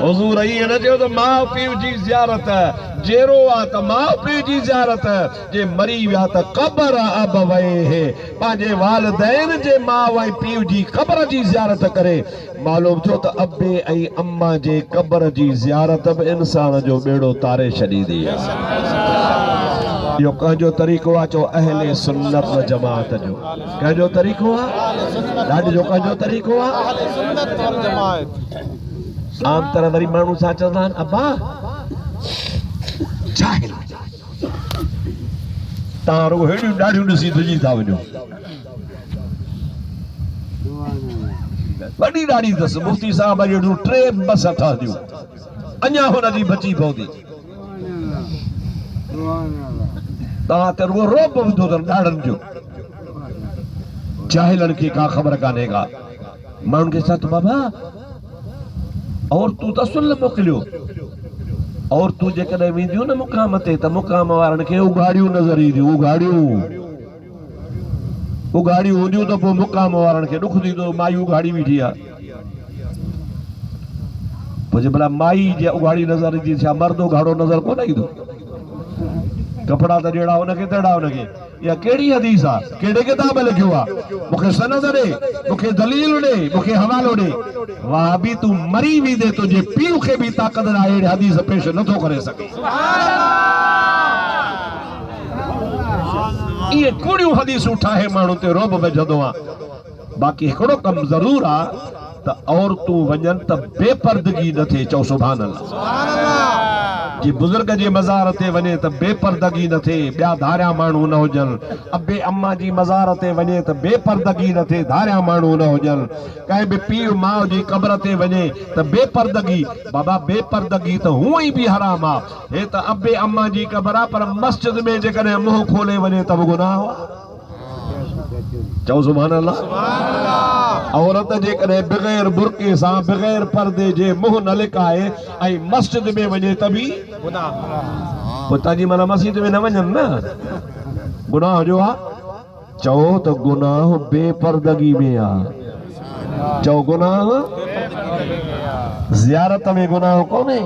हुज़ूर ईअं न चयो त माउ पीउ जी ज़ियारत जेरो आहे त माउ पीउ जी ज़ियारत जे मरी विया त क़ब्र अबवैहि पंहिंजे वालिदैन जे माउ ऐं पीउ जी क़ब्र जी ज़ियारत करे मालूम थियो त अबे ऐं अम्मा जे क़ब्र जी ज़ियारत बि इंसान जो बेड़ो तारे छॾींदी आहे इहो कंहिंजो तरीक़ो आहे चो अहले सुन्नत व जमात जो कंहिंजो तरीक़ो आहे ॾाढो जो कंहिंजो तरीक़ो आहे अहले सुन्नत व जमात आम तरह वरी माण्हू छा चवंदा आहिनि अब्बा जाहिल तव्हां रुॻो हेॾियूं ॾाढियूं ॾिसी तुंहिंजी था वञो वॾी ॾाढी अथसि मुफ़्ती साहिब जहिड़ियूं 3 बस ठहंदियूं अञा हुनजी बची पवंदी तव्हां त रुॻो रोब विधो अथनि ॾाढनि जो जाहिलनि खे का ख़बर कान्हे का माण्हुनि खे छा त बाबा और तू त सुन मोकिलियो और तू जेकॾहिं वेंदियूं न मुक़ाम ते त मुक़ाम वारनि खे उघाड़ियूं नज़र ईंदियूं उघाड़ियूं हूंदियूं त पोइ मुक़ाम वारनि खे ॾुख थींदो माई उघाड़ी बीठी आहे पोइ जे भला माई जे उघाड़ी नज़र ईंदी छा मर्द उघाड़ो नज़र कोन ईंदो कपिड़ा त जहिड़ा हुनखे तहिड़ा हुनखे या कहिड़ी हदीस आहे कहिड़े किताब लिखियो आहे मूंखे सनद ॾे मूंखे दलील ॾे मूंखे हवालो ॾे वाह बि तूं मरी वेंदे तुंहिंजे पीउ खे बि ताक़त न आहे हदीस पेश नथो करे सघे इहे कूड़ियूं हदीसूं ठाहे माण्हू ते रोब विझंदो आहे बाक़ी हिकिड़ो कमु ज़रूरु आहे त औरतूं वञनि त बेपर्दगी न थिए चओ सुभान अल्लाह जी बुज़ुर्ग जे मज़ार ते वञे त बेपर्दगी न थिए ॿिया धारिया माण्हू न हुजनि अबे अम्मा जी मज़ार ते वञे त बेपर्दगी न थिए धारिया माण्हू न हुजनि कंहिं बि पीउ माउ जी क़ब्र ते वञे त बेपर्दगी बाबा बेपर्दगी त हूअं ई बि हराम आहे हे त अबे अम्मा जी क़ब्र आहे पर मस्जिद में जेकॾहिं मुंहुं खोले वञे त बि गुनाह चओ सुभान अल्लाह औरत जेकॾहिं बग़ैर बुरके सां बग़ैर पर्दे जे मुंहुं न लिकाए ऐं मस्जिद में वञे त बि गुनाह पोइ तव्हांजी माना मस्जिद में न वञनि न गुनाह जो आहे चओ त गुनाह बेपर्दगी में आहे चओ गुनाह ज़ियारत में गुनाह कोने।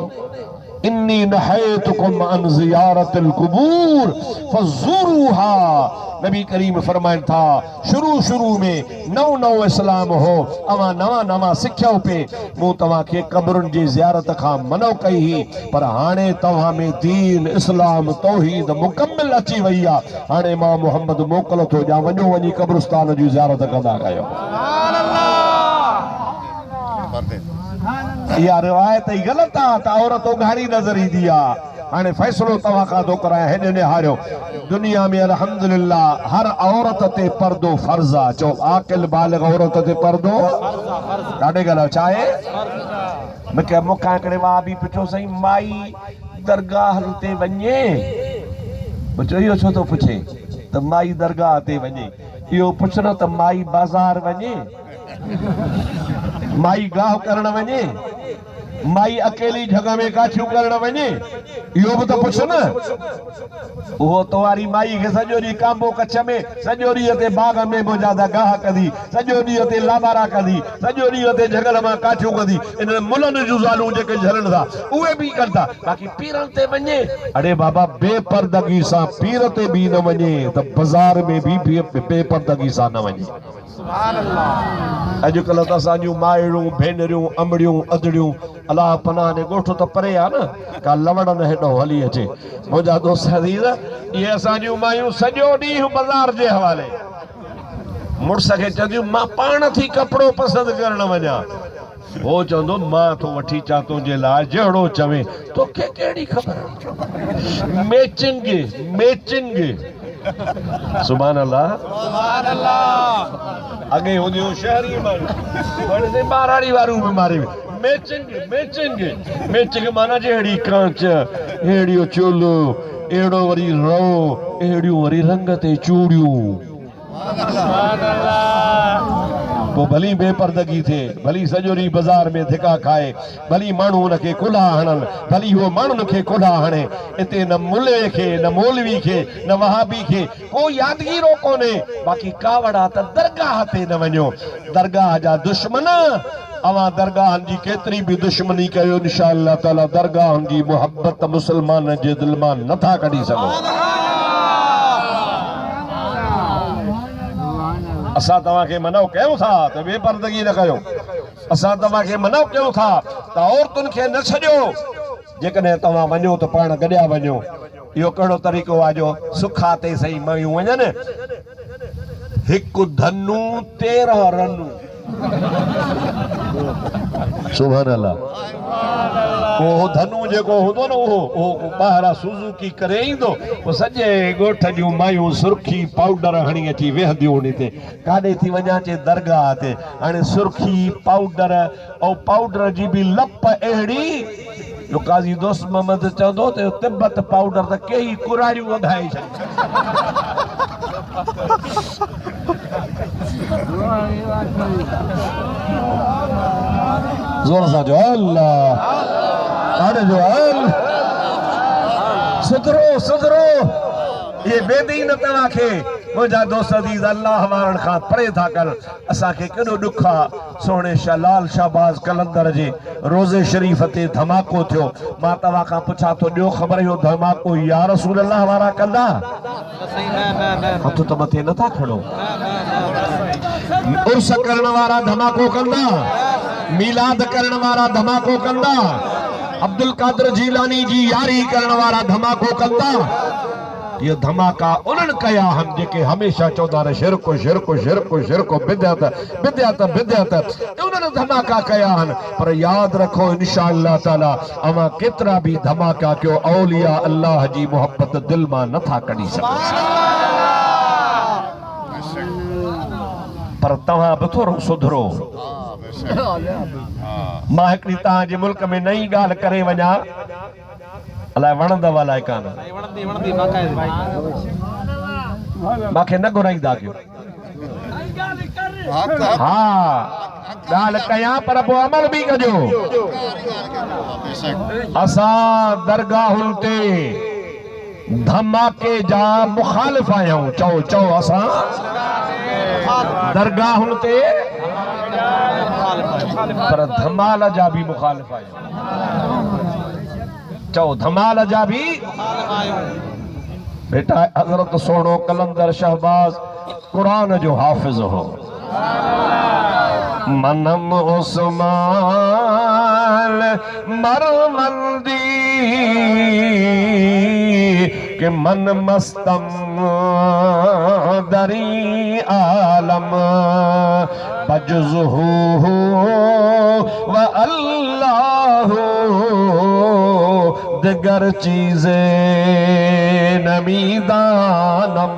इन्नी नहयतुकुम अन ज़ियारतिल कुबूर फज़ूरूहा। नबी करीम फरमाइन था शुरू में नौ इस्लाम हो अवा नवा सिख्याओ पे मु तवा के कब्रुन जी ज़ियारत का मनो कई ही पर हाने तवा में दीन इस्लाम तौहीद मुकम्मिल अची वई आ। हाने मां मोहम्मद मोकल तो जा वञो वञी कब्रिस्तान जी ज़ियारत कंदा कयो। सुभान अल्लाह। या रिवायत ही गलत आ त औरत उघाड़ी नजर ईंदी आ। हाने फैसलो तवा का दो कराया हेडे ने हारियो। दुनिया में अल्हम्दुलिल्लाह हर औरत ते पर्दो फर्ज आ। चो आकिल बालिग औरत ते पर्दो काडे गलो चाहे मके मुखा करे वा भी पुछो सही माई दरगाह ते वञे बचो इहो छो तो पुछे त माई दरगाह ते वञे। इहो पुछनो त माई बाजार वञे माई गाह करण वञे माई अकेली जगह में काछियूं करण वञे इहो भी तो पुछ न। वो तवारी माई के सजो डी कांबो कच्छ में सजो डी ते बाग में बोजादा गाह कदी सजो डी ते लाबारा कदी सजो डी ते जंगल में काछियूं कदी इन मुलन जूं ज़ालूं जेके झलन था उहे भी करता बाकी पीरन ते वञे। अरे बाबा बेपर्दगी सां पीर ते भी न वञे त बाजार में भी बेपर्दगी सां न वञे। सुभान अल्लाह। अॼुकल्ह त असांजूं माइरूं भेनरियूं अमड़ियूं अदड़ियूं अलाह पनाह ने ॻोठ त परे आहे न का लवड़न हेॾो हली अचे। मुंहिंजा दोस्त हदीर इहे असांजूं मायूं सॼो ॾींहुं बाज़ार जे हवाले मुड़ुस खे चवंदियूं मां पाण थी कपिड़ो पसंदि करण वञा। वो चवंदो मां तो वठी अचां तुंहिंजे लाइ जहिड़ो चवे तोखे कहिड़ी ख़बर मैचिंग। सुभान अल्लाह। सुभान अल्लाह। अगे होंदियूं शहरी माण्हू हाणे बाराड़ी वारूं बि मारे मैचिंग माना जहिड़ी कांच अहिड़ियो चोलो अहिड़ो वरी रो अहिड़ियूं वरी रंग ते चूड़ियूं। वो भली बेपर्दगी थे भली सॼो ॾींहुं बाज़ार में धिका खाए भली माण्हू उनखे कुल्हा हणनि भली उहो माण्हुनि खे कुल्हा हणे। हिते न मुले खे न मौलवी खे न वहाबी खे को यादगीरो कोन्हे। बाक़ी कावड़ा त दरगाह ते न वञो दरगाह जा दुश्मन अवां दरगाहनि जी केतिरी बि दुश्मनी कयो इंशाअल्लाह ताला दरगाहनि जी मुहब्बत मुसलमान जे दिलि मां नथा कढी सघो। असां तव्हांखे मनो कयूं था त बेपर्दगी न कयो। असां तव्हांखे मनो कयूं था त औरतुनि खे न छॾियो। जेकॾहिं तव्हां वञो त पाण गॾिया वञो। इहो कहिड़ो तरीक़ो आहे जो सुखा ते सही मयूं वञनि हिकु धनु 13 रनू। सुभान अल्लाह। वो धनु जेको हूंदो न उहो ॿाहिरां सुज़ुकी करे ईंदो पोइ सॼे ॻोठ जूं मायूं सुर्खी पाउडर हणी अची वेहंदियूं उन ते काॾे थी वञा चे दरगाह ते। हाणे सुर्खी पाउडर ऐं पाउडर जी बि लप अहिड़ी जो काज़ी दोस्त मोहम्मद चवंदो त तिब्बत पाउडर त कई कुराड़ियूं वधाए छॾियूं। जोर सां जो अल्लाह ॾाढे जो सुधरो ये बेदीन तव्हांखे मुंहिंजा दोस्त अज़ीज़ अल्लाह वारनि खां परे था कनि। असांखे केॾो ॾुख आहे सोणे लाल शाहबाज़ कलंदर जे रोज़े शरीफ़ ते धमाको थियो। मां तव्हां खां पुछां थो ॾियो ख़बर इहो धमाको या रसूल अल्लाह वारा कंदा? हथ त मथे नथा खणो। उर्स करण वारा धमाको कंदा मीलाद करण वारा धमाको कंदा अब्दुल कादिर जीलानी जी यारी करण वारा धमाको कंदा। ये धमाका उन्हनि कया आहिनि जेके हमेशह चवंदा रहे शिरक बिदअत उन्हनि धमाका कया आहिनि। पर यादि रखो इंशाअल्लाह ताला अवां केतिरा बि धमाका कयो औलिया अल्लाह जी मोहब्बत दिलि मां नथा कढी सघो। पर तव्हां बि थोरो सुधरो। मां हिकिड़ी तव्हांजे मुल्क में नई ॻाल्हि करे वञा अलाए वणंदव अलाए कान मूंखे न घुराईंदा कयो। हा ॻाल्हि कयां पर पोइ अमल बि कजो। असां दरगाहुनि ते धमाके जा मुखालिफ़ आहियूं। चओ असां दरगाहुनि ते पर धमाल जा भी मुखालिफ आयो चओ धमाल जा भी बेटा हजरत सोनो कलंदर शहबाज कुरान जो हाफिज हो मनम उस्मान मरमंदी के मन मस्तम दरी आलम बजुज़हू व अल्लाह दिगर चीज़े नमीदानम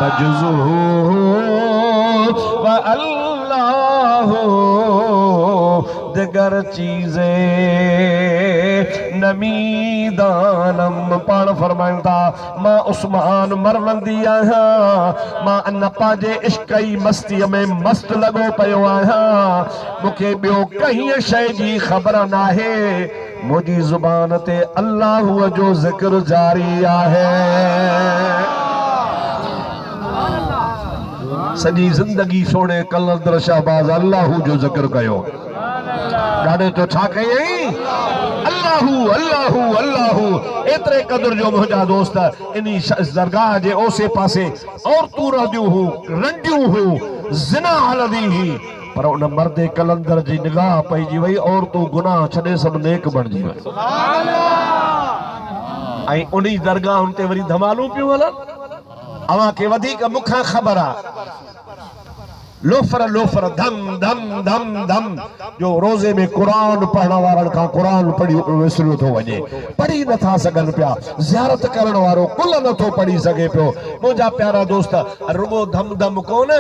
बजुज़हू व अल्लाह दिगर चीज़े नमीदानम पाण फरमाइनि था मां उस्मान मरवंदी आहियां मां अन पांजे इश्क़ई मस्तीअ में मस्त लगो पियो आहियां मूंखे ॿियो कंहिं शइ जी ख़बर नाहे मुंहिंजी ज़ुबान ते अल्लाह जो ज़िक्र जारी आहे सॼी ज़िंदगी सोने कलंदर शहबाज अल्लाह जो ज़िक्र कयो ॾाढे तो छा कयई अल्लाहू अल्लाहू अल्लाहू एतरे कदर जो मुंहिंजा दोस्त इन्ही दरगाह जे ओसे पासे औरतूं रहंदियूं हूं रंडियूं हूं ज़िना हलंदी हुई पर उन मर्द कलंदर जी निगाह पइजी वई औरतूं गुनाह छॾे सभु नेक बणिजी वई ऐं उन दरगाहुनि ते वरी धमालूं पियूं हलनि अवां खे वधीक मूंखां ख़बर आहे लोफर लोफर धम धम धम धम जो रोज़े में कुरान पढ़ण वारनि खां कुरान पढ़ी विसरियो थो वञे पढ़ी नथा सघनि पिया ज़ियारत करण वारो कुल नथो पढ़ी सघे पियो मुंहिंजा प्यारा दोस्त रुगो धम धम कोन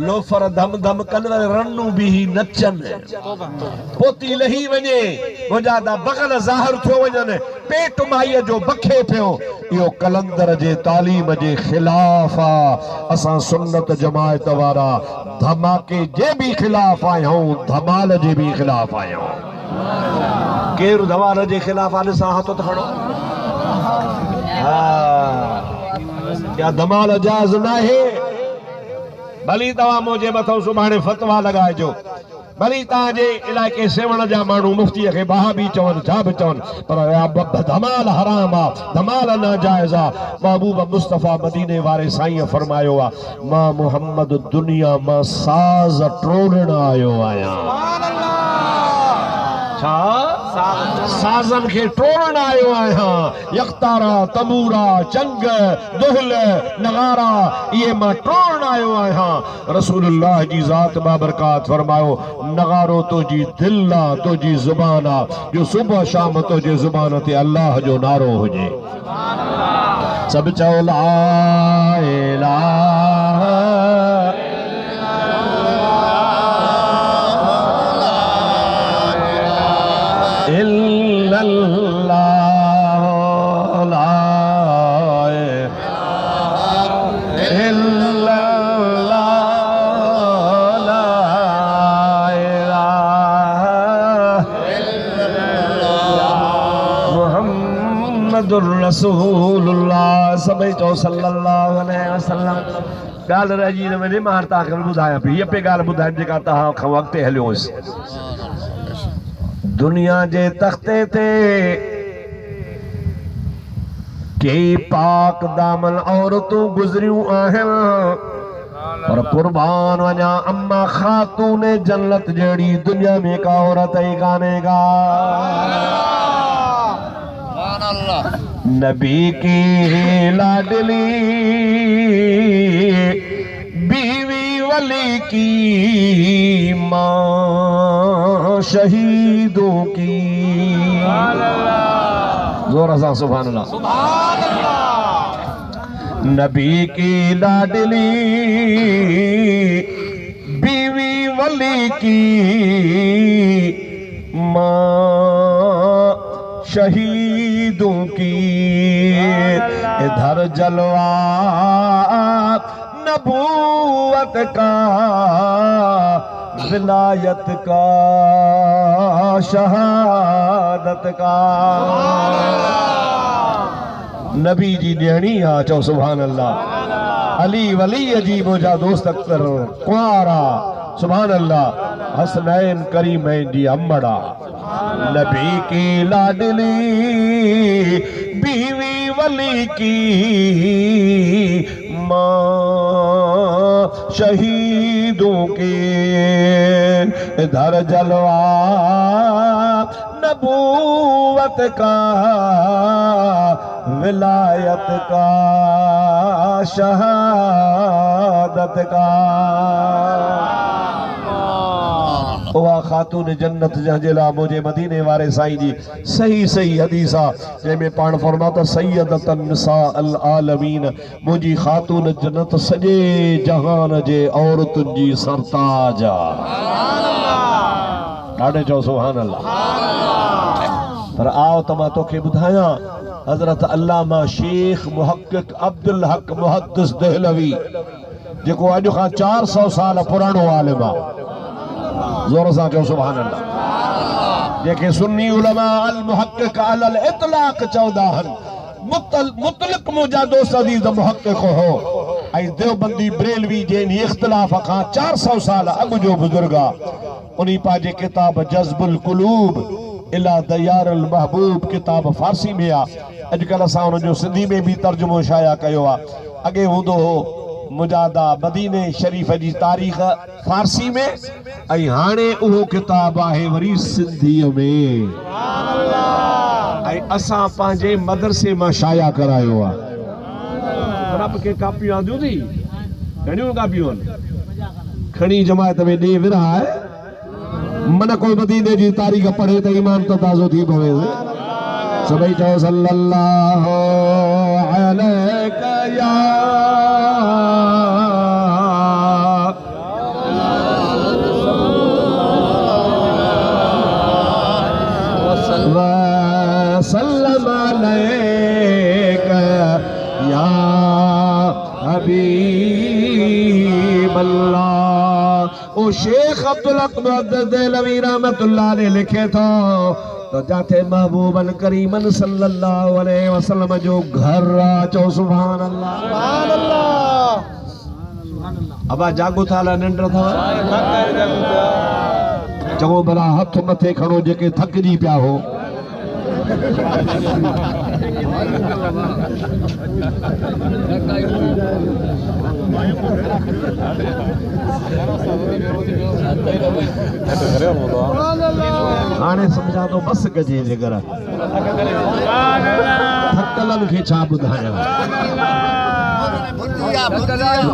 लोफर धम धम कनि रनूं बि नचनि पोती लही वञे मुंहिंजा दा बग़ल ज़ाहिर थियो वञनि पेट माईअ जो बखे पियो इहो कलंदर जे तालीम जे ख़िलाफ़ आहे असां सुन्नत जमायत वारा धमाके जे भी खिलाफ आहियूं धमाल जे भी खिलाफ आहियूं केरु धमाल जे खिलाफ आहे ॾिसां हथ त खणो क्या धमाल जाइज़ नाहे भली तव्हां मुंहिंजे मथां सुभाणे फतवा लॻाइजो भली तव्हांजे इलाइक़े सेवण जा माण्हू मुफ्तीअ खे बाहा बि चवनि छा बि चवनि पर धमाल हराम आहे धमाल नाजाइज़ आहे महबूब मुस्तफ़ा मदीने वारे साईं फरमायो आहे मां मोहम्मद दुनिया मां साज़ टोड़ण आयो आहियां छा साज़न खे टोड़ण आयो आहियां यख्तारा तमूरा चंग दुहल नगारा ये मां टोड़ण आयो आहियां रसूलुल्लाह जी ज़ात बाबरकात फरमायो नगारो तुझी दिल आहे तुझी ज़ुबान आहे जो सुबह शाम तुझे ज़ुबान ते अल्लाह जो नारो हुजे सब चओ ला इलाहा रसूलुल्लाह सभई चओ सल्लल्लाहु अलैहि वसल्लम ॻाल्हि रहिजी न वञे मां तव्हांखे ॿुधायां पई हीअ पे ॻाल्हि ॿुधाइनि जेका तव्हां खां अॻिते हलियो हुयुसि दुनिया जे तख़्ते ते कई पाक दामन औरतूं गुज़रियूं आहिनि पर कुर्बान वञा अम्मा खातून जन्नत जहिड़ी दुनिया में का औरत ई कान्हे का नबी की लाडली बीवी वली की मां शहीदों की जोर से सुभान अल्लाह नबी की लाडली बीवी वली की मां शहीदों की इधर जलवा नबूवत का विलायत का शहादत का नबी जी ॾियणी आहे चओ सुभान अल्लाह अली वली जी मुंहिंजा दोस्त अख्तर कुंवारा सुभान अल्लाह। हसनैन करीमैन जी अम्मड़ा नबी की लाडली बीवी वली की माँ शहीदों के इधर जलवा नबूवत का विलायत का शहादत का उहा खातून जन्नत जंहिंजे लाइ मुंहिंजे मदीने वारे साईं जी सही सही हदीस आहे जंहिंमें पाण फरमाता सैयदतन निसा अल आलमीन मुंहिंजी खातून जन्नत सॼे जहान जे औरतुनि जी सरताज आहे। ॾाढे चओ सुभान अल्लाह। पर आओ त मां तोखे ॿुधायां हज़रत अल्लामा शेख मुहक़िक़ अब्दुल हक मुहद्दिस देहलवी जेको अॼु खां 400 साल पुराणो आलिम आहे। ज़ोर सां चओ सुभान अल्लाह। जेके सुन्नी उलमा अल मुहक़िक़ अल इतलाक़ चवंदा आहिनि मुतलक मुंहिंजा दोस्त अज़ीज़ मुहक़िक़ हो ऐं देवबंदी बरेलवी जे इन इख़्तिलाफ़ खां 400 साल अॻु जो बुज़ुर्ग आहे। उन पंहिंजे किताब जज़्बुल क़ुलूब इला दयारुल महबूब किताब फारसी में आहे। अॼुकल्ह असां हुनजो सिंधी में बि तर्जुमो शाया कयो आहे। अॻे हूंदो हो मुजादा मदीने शरीफ़ जी तारीख़ फारसी में ऐं हाणे उहो किताब आहे वरी सिंधीअ में ऐं असां पंहिंजे मदरसे मां शाया करायो आहे। रब खे कापियूं आंदियूं थी घणियूं कापियूं आहिनि खणी जमायत में ॾे विरहा आहे मन कोई मदीने जी तारीख़ पढ़े त ईमान त ताज़ो थी पवे। सभई चओ सल्लल्लाहु अलैका या वसल्लम अलैका या हबीबल्लाह। ओ शेख अब्दुल हक मुहद्दिस देहलवी रहमतुल्लाह अलैह लिखे थो तो जाते महबूबन करीमन सल्लल्लाहु अलैहि वसल्लम जो घर चो सुभान अल्लाह। सुभान अल्लाह। अबा जागो थाला निंड था चङो भला हथ मथे खणो जेके थकजी पिया हो। हाणे सम्झा तो बस कजे जे घर थकलनि खे छा ॿुधायां।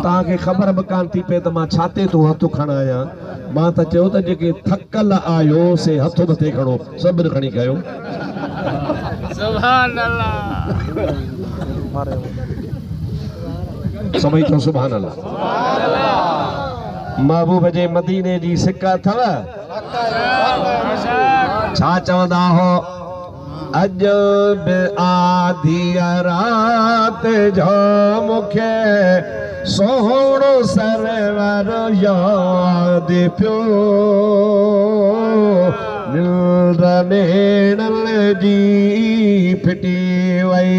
तव्हांखे ख़बर बि कान थी पए त मां छाते तो हथ खणायां। मां त चयो त जेके थकल आयो से हथ मथे खणो सब्र खणी कयो। सुभान अल्लाह। सभई चओ सुभान अल्लाह। महबूब जे मदीने जी सिक अथव छा चवंदा हो अॼु बि आधी रात जो मूंखे सोहणो सरवर याद पियो निंड जी फिटी वई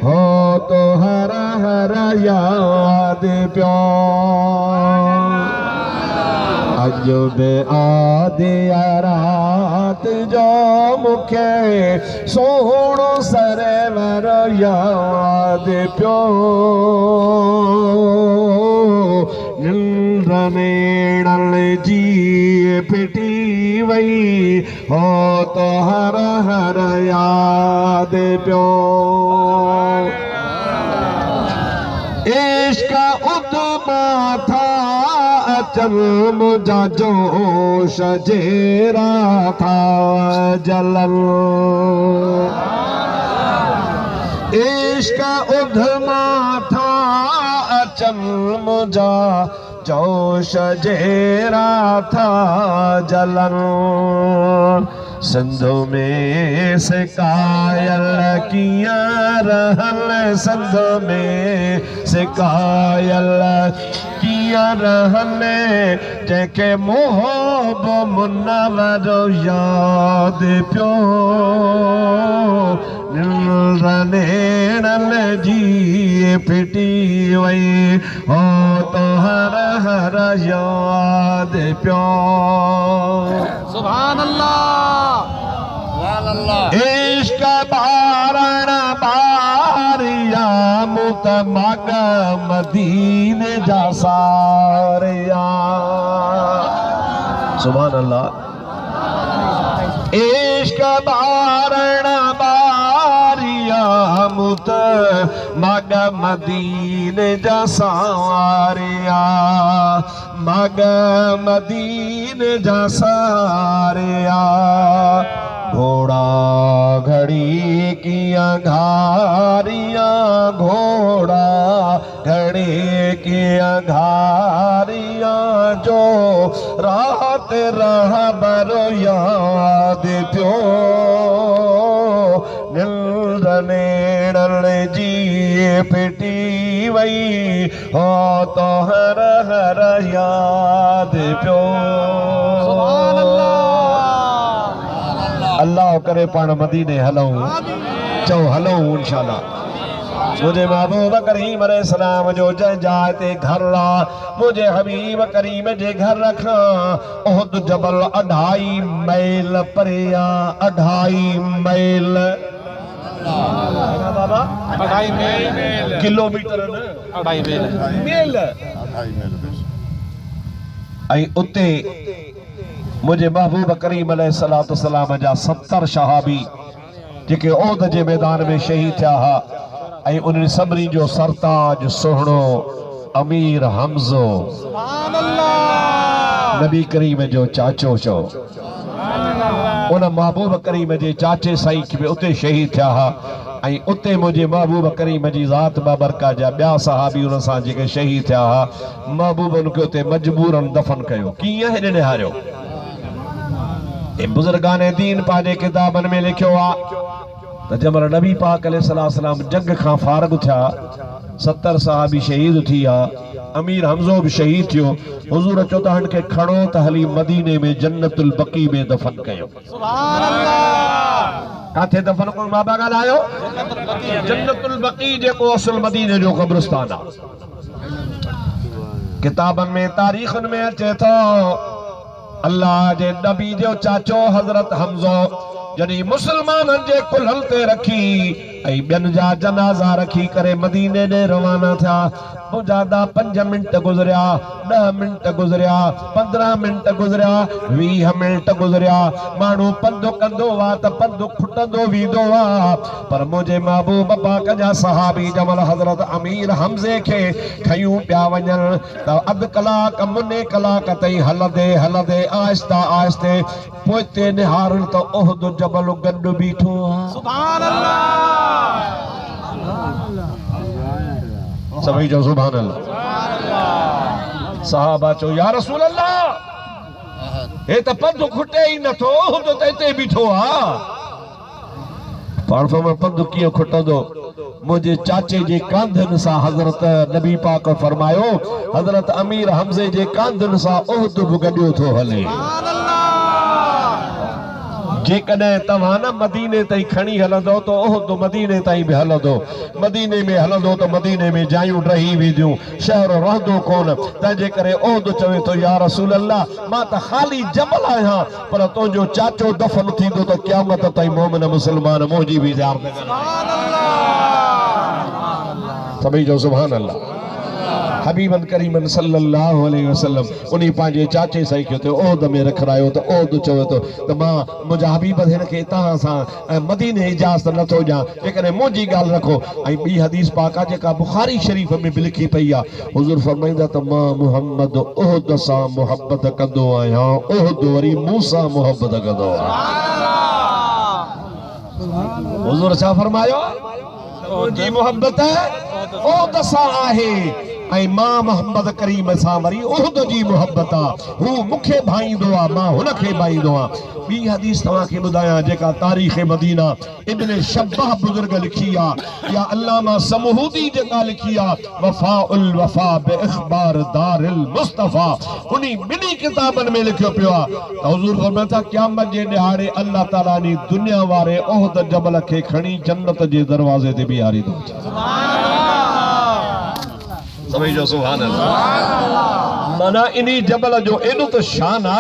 हो तो हर हर याद पियो अॼु बि आधी रात जो मूंखे सोहणो सरवर याद पियो निंड जी फिटी वई हो तो हर हर याद पियो इश्क उदमा था अचल मुझा जोश जेरा था जलन इश्क उदमा था अचल मुझा जोश जेरा था जलन सिंधु में सिकायल किया रहल सिंध में सिकायल किया रहल जंहिंखे मोहब मुनवर याद पियो नेणल जी फिटी वई हो तो हर हर याद प्यो सुभान अल्लाह इश्क बारण बारिया मुत मग मदीने जा सारिया सुभान अल्लाह इश्क बारण बारिया मुत मग मदीने जा सारिया मग मदीने जा सारिया घोड़ा घड़ी किया घारिया घोड़ा घड़ी किया घारिया जो रात रह बरो याद प्यो नेणल जी पिटी वई हो तो हर हर याद प्यो अल्लाह करे पाण मदीने हलूं चो हलूं इंशाअल्लाह मुझे महबूब करीम अलैहिस्सलाम जो जाइ ते घर ला मुझे हबीब करीम जे घर रखा ओहद जबल 2.5 मील परिया 2.5 मील बाबा 2.5 मील किलोमीटर न 2.5 मील आई उते मुझे महबूब करीम अलैहिस्सलाम जा 70 शहाबी जेके ओहद जे मैदान में शहीद थिया हा ऐं उन्हनि सभिनी जो सरताज सुहिणो अमीर हमज़ो सुभान अल्लाह नबी करीम जो चाचो चो उन महबूब करीम जे चाचे साईं खे उते शहीद थिया हा ऐं उते मुंहिंजे महबूब करीम जी ज़ात बाबरका जा ॿिया सहाबी उन सां जेके शहीद थिया हा महबूब उनखे उते मजबूरन दफ़न कयो कीअं हेॾे निहारियो बुजुर्गान दीन पंहिंजे किताबनि में लिखियो आहे त जंहिंमहिल नबी पाक अलैहिस्सलाम जंग खां फारग थिया 70 सहाबी शहीद थी विया अमीर हमज़ो भी शहीद थियो हुजूर चयो त हिन खे खणो त हली मदीने में जन्नतुल बकी में दफ़न कयो सुभान अल्लाह काथे दफ़न को बाबा ॻाल्हायो जन्नतुल बकी जेको असुल मदीने जो क़ब्रिस्तान आहे किताबनि में तारीख़ुनि में अचे थो अल्लाह जे नबी जो चाचो हज़रत हमज़ो जॾहिं मुसलमाननि जे कुल्हनि ते रखी ऐं ॿियनि जा जनाज़ा रखी करे मदीने ॾे रवाना थिया मुजादा 5 मिंट गुज़रिया 10 मिंट गुज़रिया 15 मिंट गुज़रिया 20 मिंट गुज़रिया माण्हू पंधु कंदो वा त पंधु खुटंदो वेंदो वा पर मुंहिंजे महबूब पाक जा सहाबी जमल हज़रत अमीर हमज़े खे खयूं पिया वञनि त अधु कलाक मुने कलाक ताईं हलंदे हलंदे आहिस्ता आहिस्ते पोइते निहारनि त उहद जबल गॾु बीठो आहे सुभान अल्लाह सभी जो सुभान अल्लाह सहाबा चो या रसूल अल्लाह हे त पंधु खुटे ई नथो उहद त हिते बीठो आहे पाण फरमायो पंधु कीअं खुटंदो मुझे चाचे जे कांधनि सां हज़रत नबी पाक फरमायो हज़रत अमीर हमज़े जे कांधनि सां उहद बि गॾियो थो हले जेकॾहिं तव्हां न मदीने ताईं खणी हलंदो त उहद मदीने ताईं बि हलंदो मदीने में हलंदो त मदीने में जायूं रही वेंदियूं शहर रहंदो कोन तंहिंजे करे उहद चवे थो या रसूल अल्लाह मां त ख़ाली जबल आहियां पर तुंहिंजो चाचो दफ़न थींदो त क़यामत ताईं मोमिन मुस्लमान मुंहिंजी बि ज़ियारत सभी जो सुभान अल्लाह हबीबन करीमन सल्लल्लाहु अलैहि वसल्लम उन्हीं पांजे चाचे साईं खे ओहद में रखरायो त ओहद चवे तो त मां मुंहिंजा हबीब हिन खे तहां सां मदीने इजाज़त नथो ॾियां जेकॾहिं मुंहिंजी ॻाल्हि रखो ऐं ॿी हदीस पाक आहे जेका बुखारी शरीफ़ में बि लिखी पई आहे हुज़ूर फरमाईंदा त मां मुहम्मद ओहद सां मुहबत कंदो आहियां ओहद वरी मूं सां मुहबत कंदो आहे हुज़ूर छा फरमायो मुंहिंजी मुहबत ओहद सां आहे ऐं मां मोहम्मद करीम सां वरी उहद जी मोहब्बत आ हू मूंखे भाईंदो आ मां हुनखे भाईंदो आ ॿी हदीस तव्हांखे ॿुधायां जेका तारीख़ मदीना इब्न शब्बाह बुज़ुर्ग लिखी आ या अल्लामा समहूदी जेका लिखी आ वफ़ाउल वफ़ा बि इख़बार दारिल मुस्तफ़ा उन्ही ॿिन्ही किताबनि में लिखियो पियो आ त हुज़ूर फरमाइनि था क़यामत जे ॾिहाड़े अल्लाह ताला नी दुनिया वारे उहद जबल खे खणी जन्नत जे दरवाज़े ते बीहारींदो समझो सुभान अल्लाह माना इन्ही जबल जो एॾो त शान आ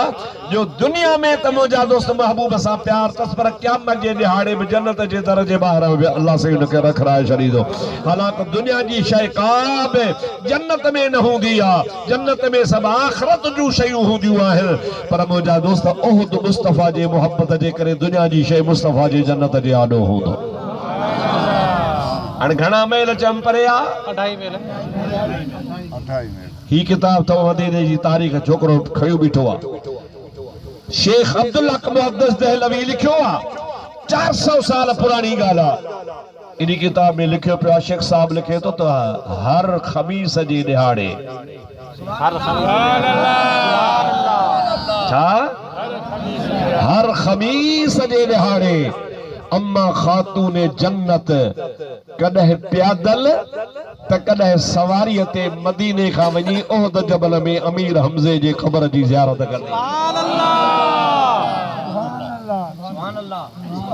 जो दुनिया में त मुंहिंजा दोस्त महबूब सां प्यार अथसि पर क़यामत जे ॾिहाड़े बि जन्नत जे दर जे ॿाहिरि अल्लाह से हुनखे रखराए छॾींदो हालांकि दुनिया जी शइ का बि जन्नत में न हूंदी आहे जन्नत में सभु आख़िरत जूं शयूं हूंदियूं आहिनि पर मुंहिंजा दोस्त उहद मुस्तफ़ा जे मोहब्बत जे करे दुनिया जी शइ मुस्तफ़ा जे जन्नत जे आॾो हूंदो हाणे घणा मेल चंपरे आ 28 मेल ही किताब तो मदीने जी तारीख़ छोकरो खयो बीठो आ शेख अब्दुल हक मुहद्दिस दहलवी लिखियो आ 400 साल पुरानी गाल आ इन्ही किताब में लिखियो पियो शेख साहब लिखे तो हर खमीस जी दिहाड़े हर खमीस जे दिहाड़े अम्मा खातून जन्नत कदह प्यादल त कदह सवारी ते मदीने खां वञी उहद जबल में अमीर हमज़े जे क़ब्र जी ज़ियारत करणी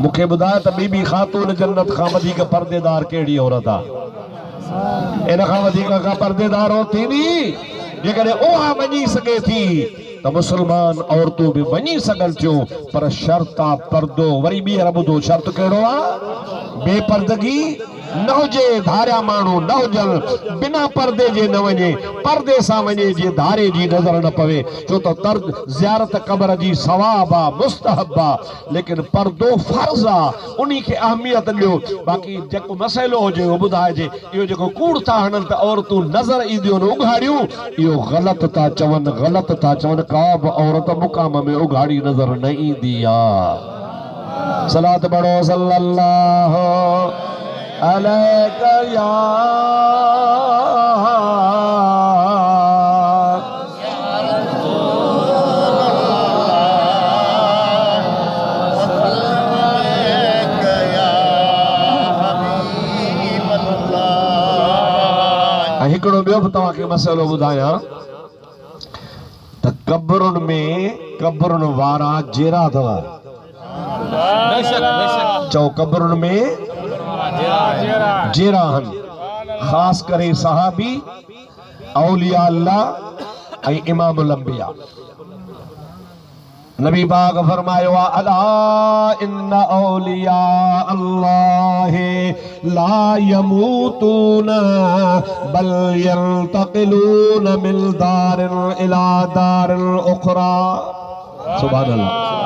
मूंखे ॿुधाए त बीबी खातून जन्नत खां वधीक पर्देदार कहिड़ी औरत आहे इन खां वधीक का पर्देदार हो थींदी जेकॾहिं उहा वञी सघे थी त मुसलमान औरतूं बि वञी सघनि थियूं पर शर्त आहे पर्दो वरी ॿीहर ॿुधो शर्त कहिड़ो आहे बेपर्दगी न हुजे धारिया माण्हू न हुजनि बिना पर्दे जे न वञे पर्दे सां वञे जे धारे जी नज़र न पवे छो त ज़ियारत क़ब्र जी सवाब आहे मुस्तहब आहे लेकिन पर्दो फर्ज़ आहे उन्ही खे अहमियत ॾियो बाक़ी जेको मसइलो हुजे उहो ॿुधाइजे इहो जेको कूड़ था हणनि त औरतूं नज़र ईंदियूं आहिनि उघाड़ियूं इहो ग़लति था चवनि का बि औरत मुक़ाम में उघाड़ी नज़र न ईंदी आहे सलात पढ़ो सल्लल्लाहु अलैका या हिकिड़ो ॿियो बि तव्हांखे मसइलो ॿुधायां त कब्रुनि वारा जहिड़ा अथव चओ कब्रुनि में जहिड़ा आहिनि ख़ासि करे सहाबी औलिया अल्लाह ऐं इमामुल अंबिया नबी पाक फरमायो अला इन्न औलिया अल्लाह ला यमूतून बल यंतकिलून मिन दारिन इला दारिन उखरा सुभान अल्लाह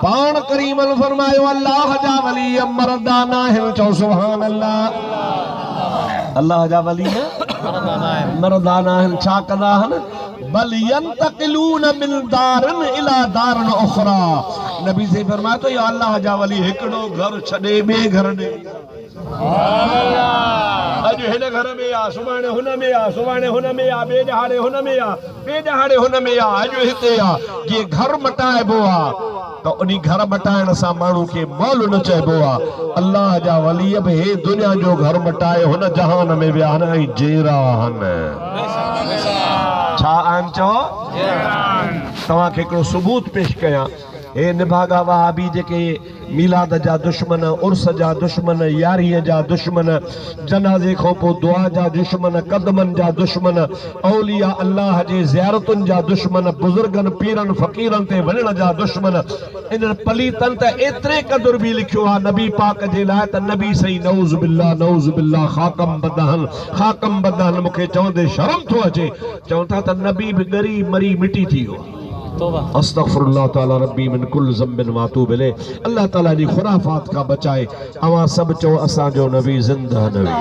पान करीम फरमायो अल्लाह जा वली मर्दाना है चो सुभान अल्लाह अल्लाह जा वली मर्दाना है छा कंदा हन बल यंतकिलून मिन दारिन इला दारिन उखरा नबी से फरमायो तो या अल्लाह जा वली हिकड़ो घर छडे बे घर दे अॼु हिन घर में आ सुभाणे हुन में आ सुभाणे हुन में आ बे ॾहाड़े हुन में आ बे ॾहाड़े हुन में आ अॼु हिते आ जे घर मटाइबो आ तो उन्ही घर मटाइण सां माण्हू खे मौल न चइबो आ अल्लाह जा वली बि हे दुनिया जो घर मटाए हुन जहान में विया आहिनि ऐं जहिड़ा आहिनि छा आहिनि चओ तव्हांखे हिकिड़ो सबूत पेश कयां हे निभागा वहाबी जेके मीलाद जा दुश्मन उर्स जा दुश्मन यारीअ जा दुश्मन जनाज़े खां पोइ दुआ जा दुश्मन कदमनि जा दुश्मन औलिया अल्लाह जे ज़ियारतुनि जा दुश्मन बुज़ुर्गनि पीरनि फ़क़ीरनि ते वञण जा दुश्मन इन्हनि पलीतनि त एतिरे क़दुरु बि लिखियो आहे नबी पाक जे लाइ त नबी सही नऊज़ बिल्लाह खाकम बदहन मूंखे चवंदे शर्म थो अचे चवनि था त नबी बि ॻरी मरी मिटी थी वियो अस्तगफिरुल्लाह ताला रब्बी मिन कुल ज़ंबिन वातूब इलैह अल्लाह ताला जी खुराफात का बचाए अवां सब चो असां जो नबी ज़िंदा नबी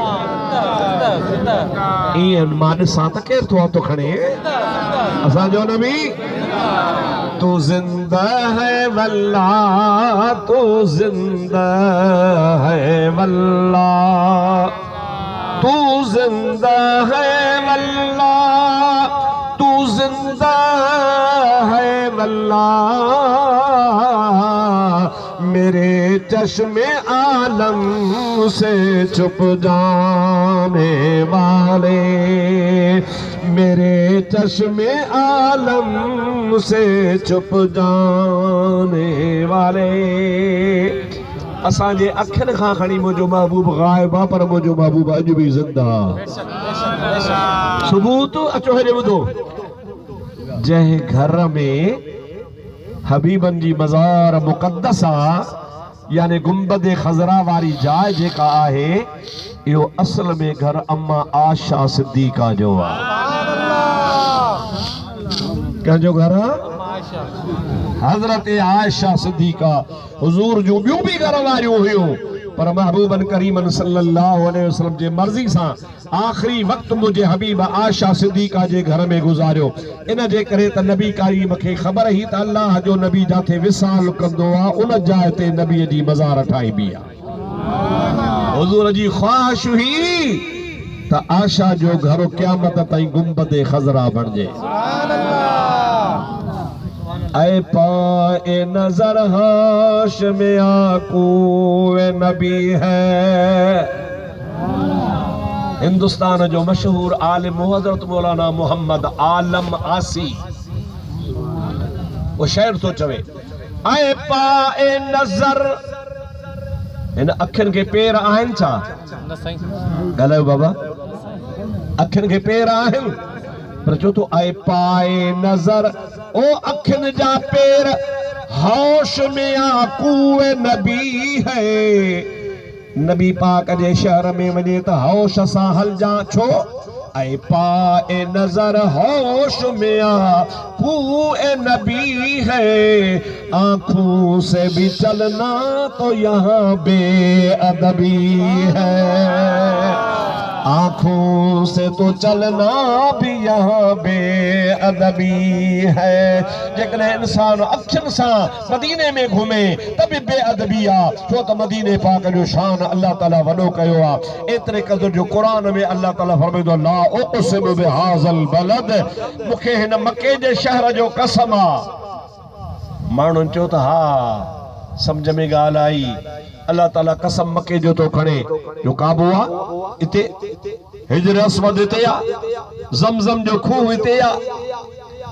ईअं मां ॾिसां त केरु थो हथु खणे असां जो नबी तू जिंदा है वल्लाह तू जिंदा है वल्लाह तू जिंदा है वल्लाह, तू जिंदा है वल्लाह, मेरे चश्मे आलम से छुप जाने वाले, मेरे चश्मे आलम से छुप जाने वाले। असांजे अखियुनि खां खणी मुंहिंजो महबूब गायब आहे, पर मुंहिंजो महबूब अॼु बि ज़िंदा आहे। सबूत अचो हेॾे ॿुधो, जंहिं घर में हबीबन जी मज़ार मुक़द्दस आहे, यानी गुंबद खज़रा वारी जाइ जेका आहे, इहो असल में घर अम्मा आशा सिद्दीक़ा जो आहे। कंहिंजो घर आहे? हज़रत आयशा सिद्दीक़ा। हुज़ूर जूं ॿियूं बि घर वारियूं हुयूं, पर महबूबन करीमन सल्लल्लाहु अलैहि वसल्लम जे मर्ज़ी सां आख़िरी वक़्तु मुंहिंजे हबीब आयशा सिद्दीक़ा जे घर में गुज़ारियो। इन जे करे त नबी करीम खे ख़बर ही त अल्लाह जो नबी जाते विसाल कंदो आहे, उन जाइ ते नबीअ जी मज़ार ठाहिबी आहे। हुज़ूर जी ख़्वाहिश हुई त आयशा जो घर क़यामत ताईं गुंबद खज़रा बणिजे। ऐ पाए नजर हाशिम याकूब नबी है। हिंदुस्तान जो मशहूर आलिम हज़रत मौलाना मोहम्मद आलम आसी वो शेर तो चवे, ऐ पाए नजर, इन अखियुनि खे पेर आहिनि छा? ॻाल्हायो बाबा, अखियुनि खे पेर आहिनि, पर चो तो आए पाए नजर, ओ अखियुनि जा पेर, होश में याकूब नबी है। नबी पाक जे शहर में वञे त होश सां हलजां, छो? ऐ पाए नजर होश में याकूब नबी है, आंखों से भी चलना तो यहाँ बेअदबी है, आंखों से तो चलना भी यहाँ बेअदबी है। जेकॾहिं इंसान अखियुनि सां मदीने में घुमे त बि बेअदबी आहे, छो त मदीने पाक जो शान अल्लाह ताला वॾो कयो आहे। एतिरे क़दुर जो क़ुरान में अल्लाह ताला फरमाईंदो, ला उक़सिमु बिहाज़ल बलद, मूंखे हिन मके जे शहर जो कसम आहे। माण्हुनि चयो त हा सम्झ में ॻाल्हि आई, अल्लाह ताला कसम मके जो तो खणे, जो काबो आहे इते, हिजर अस्वद इते आहे, ज़मज़म जो खूह इते आहे,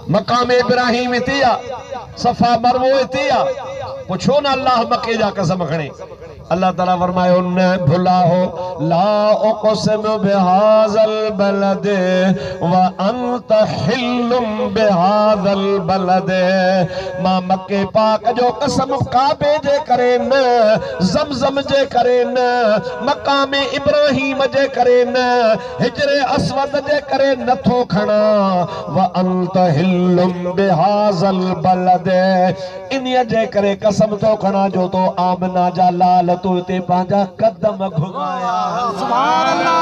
मकाम इब्राहिम इते आहे, सफ़ा मरवो इते आहे, पोइ छो न अल्लाह मके जा कसम खणे? अल्लाह ताला फरमायो, न भुलाओ, ला उक़सिमु बिहाज़ल बलद व अंत हिल्लुम बिहाज़ल बलद, मां मके पाक जो कसम काबे जे करे न, ज़मज़म जे करे न, मकाम इब्राहिम जे करे न, हिजर अस्वद जे करे नथो खणा, व अंत हिल्लुम बिहाज़ल बलद, इन्हीअ जे करे कसम थो खणा जो तो आमना जा लाल तो ते पंहिंजा कदम घुमाया। सुभान अल्लाह,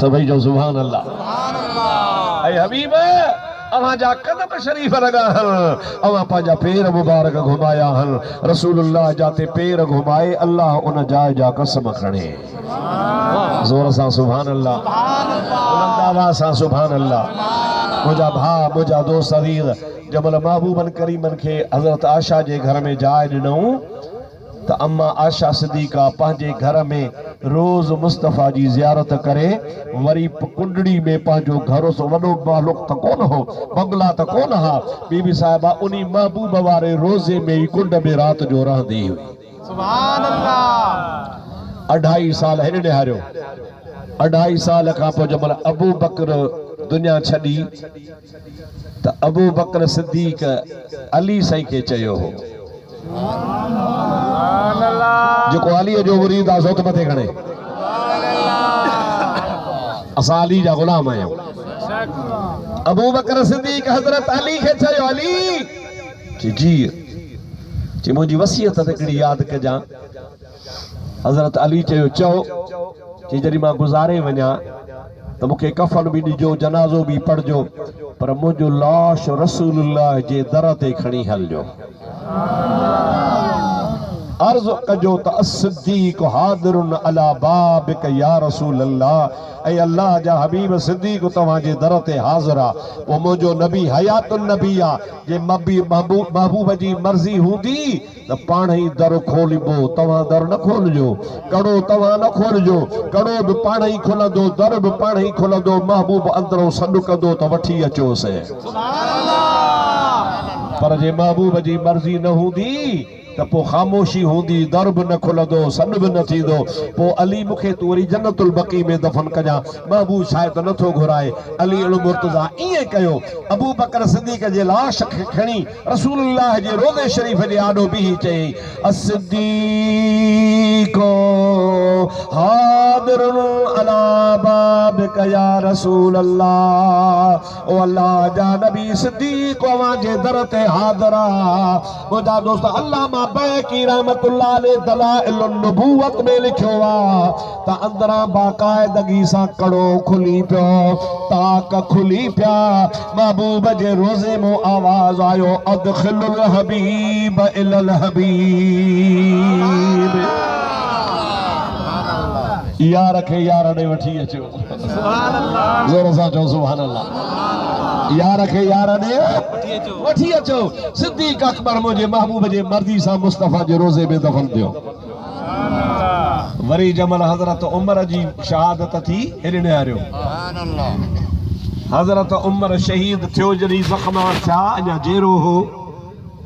सभई जो सुभान अल्लाह। ऐ हबीब अवां जा कदम शरीफ लगा हन, अवां पंहिंजा पेर मुबारक घुमाया हन। रसूलुल्लाह जाते पेर घुमाए अल्लाह उन जाइ जा कसम खणे। ज़ोर सां सुभान अल्लाह, बुलंद आवाज़ सां सुभान अल्लाह। मुंहिंजा भाउ, मुंहिंजा दोस्त अज़ीज़, जमल महबूबन करीमन खे हज़रत आयशा जे घर में जाइ ॾिनऊं त अम्मा आयशा सिद्दीक़ा पंहिंजे घर में रोज़ मुस्तफ़ा जी ज़ियारत करे, वरी कुंडड़ी में पंहिंजो घर सो वॾो माहौल त कोन हो, बंगला त कोन हा, बीबी साहिबा उन महबूब वारे रोज़े में ई कुंड में राति जो रहंदी हुई। सुभान अल्लाह। 2.5 साल हेॾे ॾियारियो, 2.5 साल खां पोइ जमल अबू बकर दुनिया छॾी त अबू बकर सिद्दीक़ अली साईं खे चयो हो, जेको अलीअ जो मुरीद आहे सो त मथे खणे, असां अली जा ग़ुलाम आहियूं। अबू बकर सिद्दीक़ हज़रत अली खे चयो, अली जी जी मुंहिंजी वसीयत त हिकिड़ी यादि कजां। हज़रत अली चयो, चओ। जी जॾहिं मां गुज़ारे वञा त मूंखे कफ़न बि ॾिजो, जनाज़ो बि पढ़जो, पर मुंहिंजो लाश रसूलुल्लाह जे दर ते खणी हलजो। अर्ज कजो त सिद्दीक हादिरुन अला बाबिक या रसूल अल्लाह। ऐ अल्लाह जा हबीब सिद्दीक तव्हांजे दर ते हाज़िर आ। वो मुंहिंजो नबी हयातुन नबी आ। जे महबूब जी मर्ज़ी हूंदी त पाण ई दर खोलिबो, तव्हां दर न खोलिजो, कड़ो तव्हां न खोलिजो, कड़ो बि पाण ई खुलंदो, दर बि पाण ई खुलंदो, महबूब अंदरों सॾु कंदो त वठी अचोसि। पर जे महबूब जी मर्ज़ी न हूंदी त पोइ ख़ामोशी हूंदी, दर बि न खुलंदो, सॾु बि न थींदो। पोइ अली मूंखे तूं वरी जन्नतुल बक़ी में दफ़न कजां। महबूब शायदि नथो घुराए। अली अल मुर्तज़ा ईअं कयो। अबू बकर सिद्दीक़ जे लाश खे खणी रसूलुल्लाह जे रोज़े शरीफ़ जे आॾो बीही चई अस्सिद्दीक़ो हादिरुन अला बाबिक या रसूल अल्लाह। ओ अल्लाह जा नबी सिद्दीक़ अवां जे दर ते हाज़िर आ। मुंहिंजा दोस्त अल्लामा बैकी रहमतुल्लाह अलैह दलाइल नबूवत में लिखियो आ त अंदरां बाक़ाइदगी सां कड़ो खुली पियो, ताक खुली पिया। महबूब जे रोज़े मो आवाज़ आयो अदखिलुल हबीब इलल हबीब। यार खे यार ॾे वठी अचो। ज़ोर सां चओ सुभान अल्लाह। यार खे यार ॾे वठी अचो। सिद्दीक़ अकबर मुंहिंजे महबूब जे मर्ज़ी सां मुस्तफ़ा जे रोज़े में दफ़न थियो। वरी जमल हज़रत उमर जी शहादत थी हेॾे निहारियो। हज़रत उमर शहीद थियो जॾहिं ज़ख़्मा थिया, अञा जेरो हो,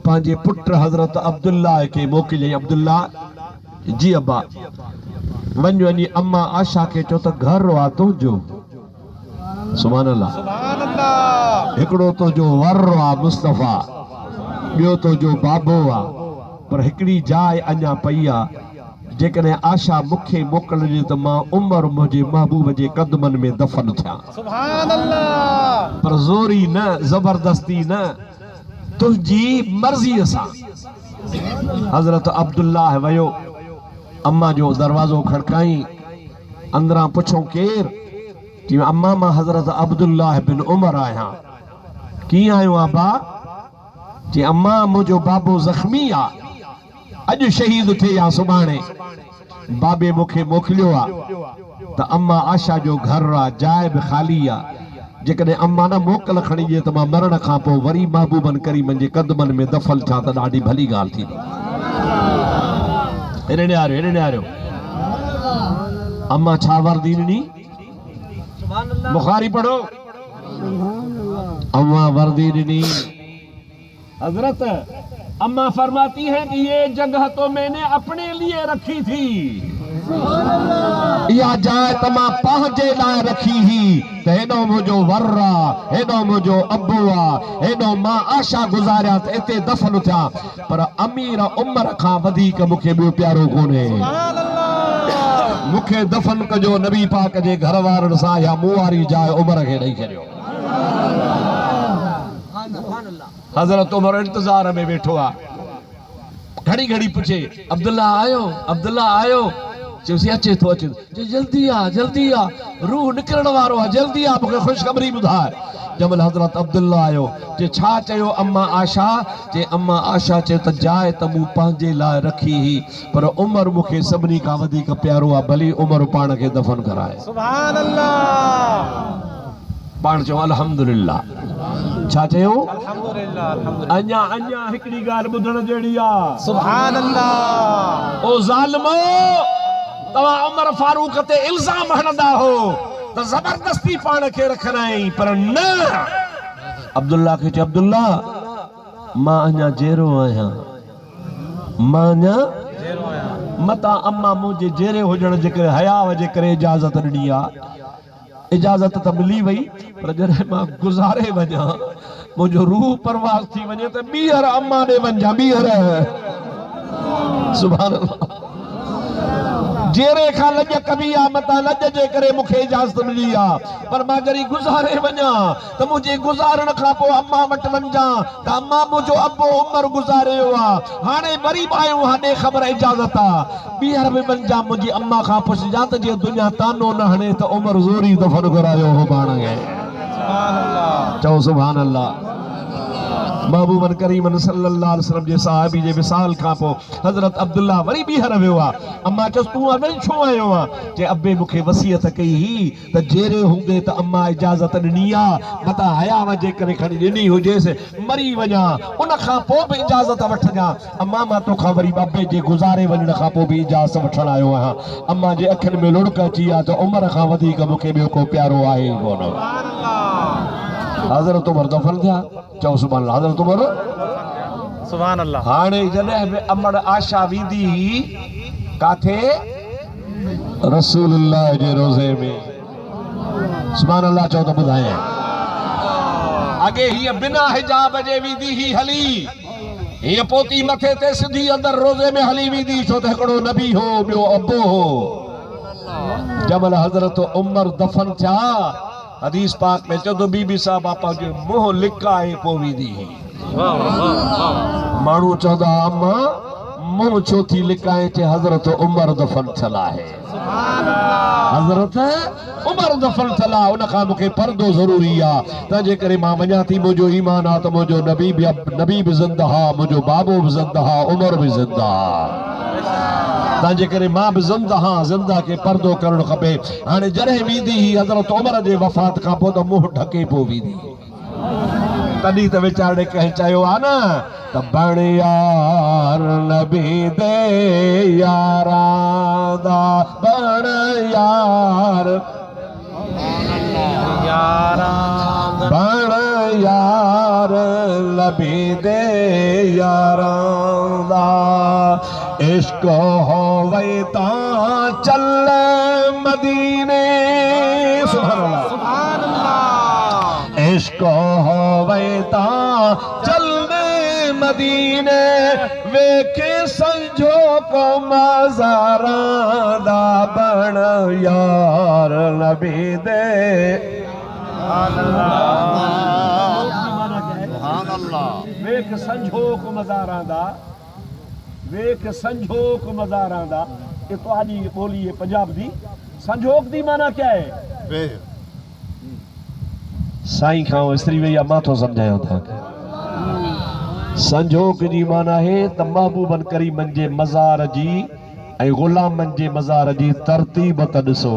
पंहिंजे पुट हज़रत अब्दुल्लाह खे मोकिलियई। अब्दुल्लाह जी अब्बा वञ वञी अम्मा आशा खे चओ त घर आ तुंहिंजो। सुभान अल्लाह। हिकिड़ो तुंहिंजो वर आ मुस्तफ़ा, ॿियो तुंहिंजो बाबो आ, पर हिकिड़ी जाइ अञा पई आ। जेकॾहिं आशा मूंखे मोकिलिजे त मां उमर मुंहिंजे महबूब जे कदमनि में दफ़न थियां। सुभान अल्लाह। पर ज़ोरी न, ज़बरदस्ती न, तुंहिंजी मर्ज़ीअ सां। हज़रत अब्दुल्लाह वयो, अम्मा जो दरवाज़ो खड़काई, अंदरां पुछो केरु? कि अम्मा मां हज़रत अब्दुल्लाह बिन उमर आहियां। कीअं आयो अब्बा? कि अम्मा मुंहिंजो बाबो ज़ख़्मी आ, अॼु शहीद थिए या सुभाणे। बाबे मूंखे मोकिलियो आ त अम्मा आशा जो घर आ, जाइ बि ख़ाली आ। जेकॾहिं अम्मा न मोकल खणी ॾिए त मां मरण खां पोइ वरी महबूबन करीमन जे कदमनि में दफ़न थियां त ॾाढी भली ॻाल्हि थींदी। हेॾे निहारियो। अम्मा छा वर्दी ॾिनी? बुखारी पढ़ो। अम्मा वर्दी ॾिनी। हजरत अम्मा फरमाती है कि ये जगह तो मैंने अपने लिए रखी थी, या जाए त मां पंहिंजे लाइ रखी ही। त हेॾो मुंहिंजो वर आ, हेॾो मुंहिंजो अबू आ, हेॾो मां आशा गुज़ारिया त हिते दफ़न थिया। पर अमीर उमर खां वधीक मूंखे ॿियो प्यारो कोन्हे। मूंखे दफ़न कजो नबी पाक जे घर वारनि सां, या मूं वारी जाइ उमर खे ॾेई छॾियो। हज़रत उमर इंतज़ार में वेठो आ। घड़ी घड़ी पुछे अब्दुल्ला आयो, अब्दुल्ला आयो। चयोसि अचे थो, अचे थो। जल्दी आ, जल्दी आ, रूह निकिरण वारो आहे, जल्दी आ, मूंखे ख़ुशख़बरी ॿुधाए। जमल हज़रत अब्दुल्ला आयो। जे छा चयो अम्मा आशा? जे अम्मा आशा चयो त जाइ त मूं पंहिंजे लाइ रखी ही, पर उमर मूंखे सभिनी खां वधीक प्यारो आहे, भली उमर पाण खे दफ़न कराए। सुभान अल्लाह। पाण चयो अल्हम्दुलिल्लाह। छा चयो? अल्हम्दुलिल्लाह। अञा हिकिड़ी ॻाल्हि ॿुधण जहिड़ी आहे। सुभान अल्लाह। ओ ज़ालिमो, तव्हां उमर फारूक ते इल्ज़ाम हणंदा हो त ज़बरदस्ती पाण खे रखंदा आहीं, पर न। अब्दुल्ला खे चयो अब्दुल्ला, मां अञा जेरो आहियां, मां अञा मता अम्मा मुंहिंजे जेरे हुजण जे करे, हयाव जे करे इजाज़त ॾिनी आहे। इजाज़त त मिली वई, पर जॾहिं मां गुज़ारे वञा, मुंहिंजो रूह परवाज़ थी वञे त ॿीहर अम्मा ॾे वञा, ॿीहर। सुभान अल्लाह। जेरे खां लॼ कबी आहे, मता लॼ जे करे मूंखे इजाज़त मिली आहे, पर मां जॾहिं गुज़ारे वञा त मुंहिंजे गुज़ारण खां पोइ अम्मा वटि वञा त अम्मा मुंहिंजो अबो उमर गुज़ारियो आहे, हाणे वरी आयो हाणे ख़बर इजाज़त आहे, ॿीहर बि वञा, मुंहिंजी अम्मा खां पुछजां त जीअं दुनिया तानो न हणे त उमर ज़ोरी दफ़न करायो हो पाण खे। चओ सुभान अल्लाह। महबूबन करीम सल्लल्लाहु अलैहि वसल्लम जे साहबी जे विसाल खां पोइ हज़रत अब्दुल्ला वरी ॿीहर वियो आहे। अम्मा चयोसि तूं वरी छो आयो आहे? चए अबे मूंखे वसियत कई ही त जहिड़े हूंदे त अम्मा इजाज़त ॾिनी आहे, मता हयाव जेकॾहिं खणी ॾिनी हुजेसि मरी वञा उन खां पोइ बि इजाज़त वठजां। अम्मा मां तोखां वरी बाबे जे गुज़ारे वञण खां पोइ बि इजाज़त वठण आयो आहियां। अम्मा जे अखियुनि में लुड़क अची आहे त उमिरि खां वधीक मूंखे ॿियो को प्यारो आहे ई कोन। हज़रत उमर दफ़न थिया। चओ सुभान अल्लाह। हज़रत उमर सुभान अल्लाह। हाणे जॾहिं बि अमर आशा वेंदी काथे? रसूलुल्लाह जे रोज़े में। सुभान अल्लाह चओ त ॿुधायां। अॻे हीअ बिना हिजाब जे वेंदी ही हली, हीअ पोती मथे ते सिधी अंदर रोज़े में हली वेंदी, छो त हिकिड़ो नबी हो ॿियो अबो हो। जमल हज़रत उमर दफ़न थिया, हदीस पाक में चवंदो बीबी साहब आपा जो मुंहुं लिकाए पोइ वेंदी। माण्हू चवंदा अम्मा मुंहुं छो थी लिकाए? चए हज़रत उमर दफ़न थियल आहे। हज़रत उमर दफ़न थियल आहे, उन खां मूंखे पर्दो ज़रूरी आहे। तंहिंजे करे मां वञा थी। मुंहिंजो ईमान आहे त मुंहिंजो नबी बि ज़िंदा हा, मुंहिंजो बाबो बि ज़िंदा हा, उमर बि ज़िंदा हा। तंहिंजे करे मां बि ज़िंदा हा, ज़िंदा खे पर्दो करणु खपे। हाणे जॾहिं वेंदी हज़रत उमर जे वफ़ात खां पोइ त मुंहुं ढके पोइ वेंदी। तॾहिं त वीचारे कंहिं चयो आहे न त बण यार नबी दे यारां दा, बण यार बण यार नबी दे यारां दा। इश्क होवे तां चल मदीने। सुभान अल्लाह। इश्क होवे तां चल मदीने, वेख संजो को मज़ारां दा, बण यार नबी दे। वेख संजो को मज़ारां दा, वेख संजोक मज़ारां दा। ये तो आजी बोली है पंजाब दी। संजोक दी माना क्या है? साईं खां स्त्री वे मां तो समझायो था। संजोक जी माना है त महबूबन करीमन जे मज़ार जी ऐं गुलामन जे मज़ार जी तरतीब त ॾिसो।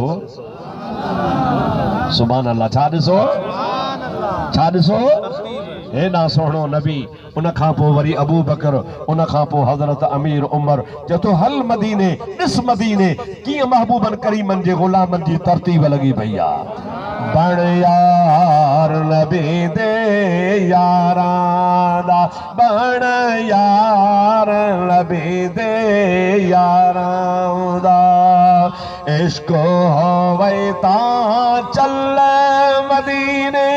सुभान अल्लाह। छा ॾिसो? छा ॾिसो? हेॾा सोहणो नबी, उन खां पोइ वरी अबू बकर, उन खां पोइ हज़रत अमीर उमर। चए थो हल मदीने, ॾिस मदीने कीअं महबूबन करीमन जे गुलामन जी तरतीब लॻी पई आहे। बण यार नबी दे यारां दा, बण यार नबी दे यारां दा। इश्क होवे तां चल मदीने,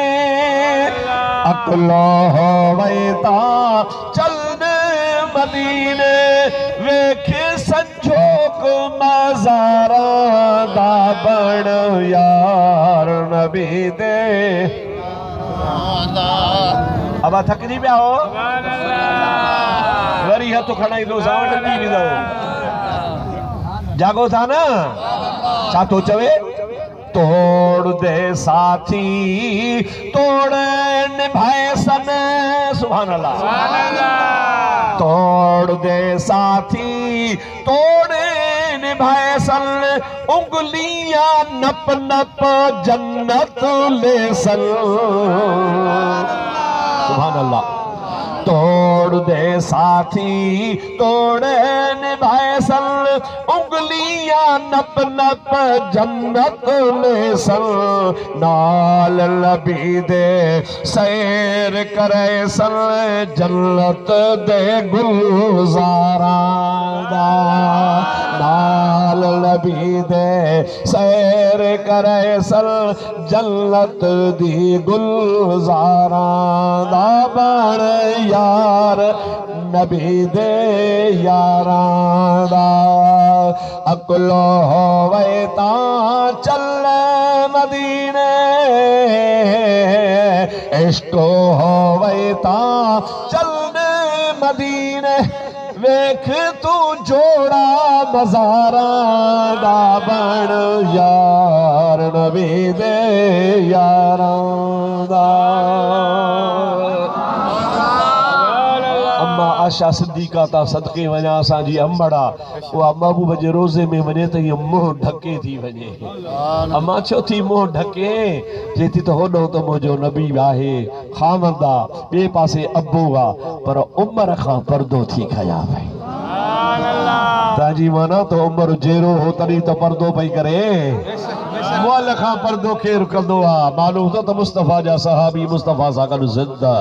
अकलो होवे तां चल मदीने, वेख संजोक मज़ारां दा, बण यार नबी दे। अब थकजी पिया हो? वरी हथ खणाईंदो सां टकी वेंदो। जागो था न? छा थो चवे? तोड़ दे साथी तोड़ निभाए सन। सुभान अल्लाह। तोड़ दे साथी तोड़ निभाए सन, उंगलियां नप नप जन्नत ले सन। सुभान अल्लाह। तोड़ दे साथी तोड़ निभाए सन, उंगलियां नप नप जन्नत ले सन। नाल नबी दे सैर करे सन, जन्नत दे गुलज़ारां दा। नाल नबी दे सैर करे सन, जन्नत दी गुलज़ारां दा। बण यार नबी दे यारां दा, अकलो होवे तां चल मदीने, इश्क होवे तां चल मदीने, वेख तू जोड़ा मज़ारां दा। बण यार नबी दे यारां दा। आशा सिद्दीका ता सदके वञा असांजी अम्बड़ा उहा महबूब जे रोज़े में वञे त इहो मुंहुं ढके थी वञे अम्मा छो थी मुंहुं ढके चेती त होॾो त मुंहिंजो नबी आहे खामंद आहे ॿिए पासे अबू आहे पर उमिरि खां पर्दो थी खया भई ताजी माना तो उमिरि जहिड़ो हो तॾहिं त पर्दो पई करे मुअल खां पर्दो केरु कंदो आहे मालूम त मुस्तफ़ा जा सहाबी मुस्तफ़ा सां गॾु ज़िंदा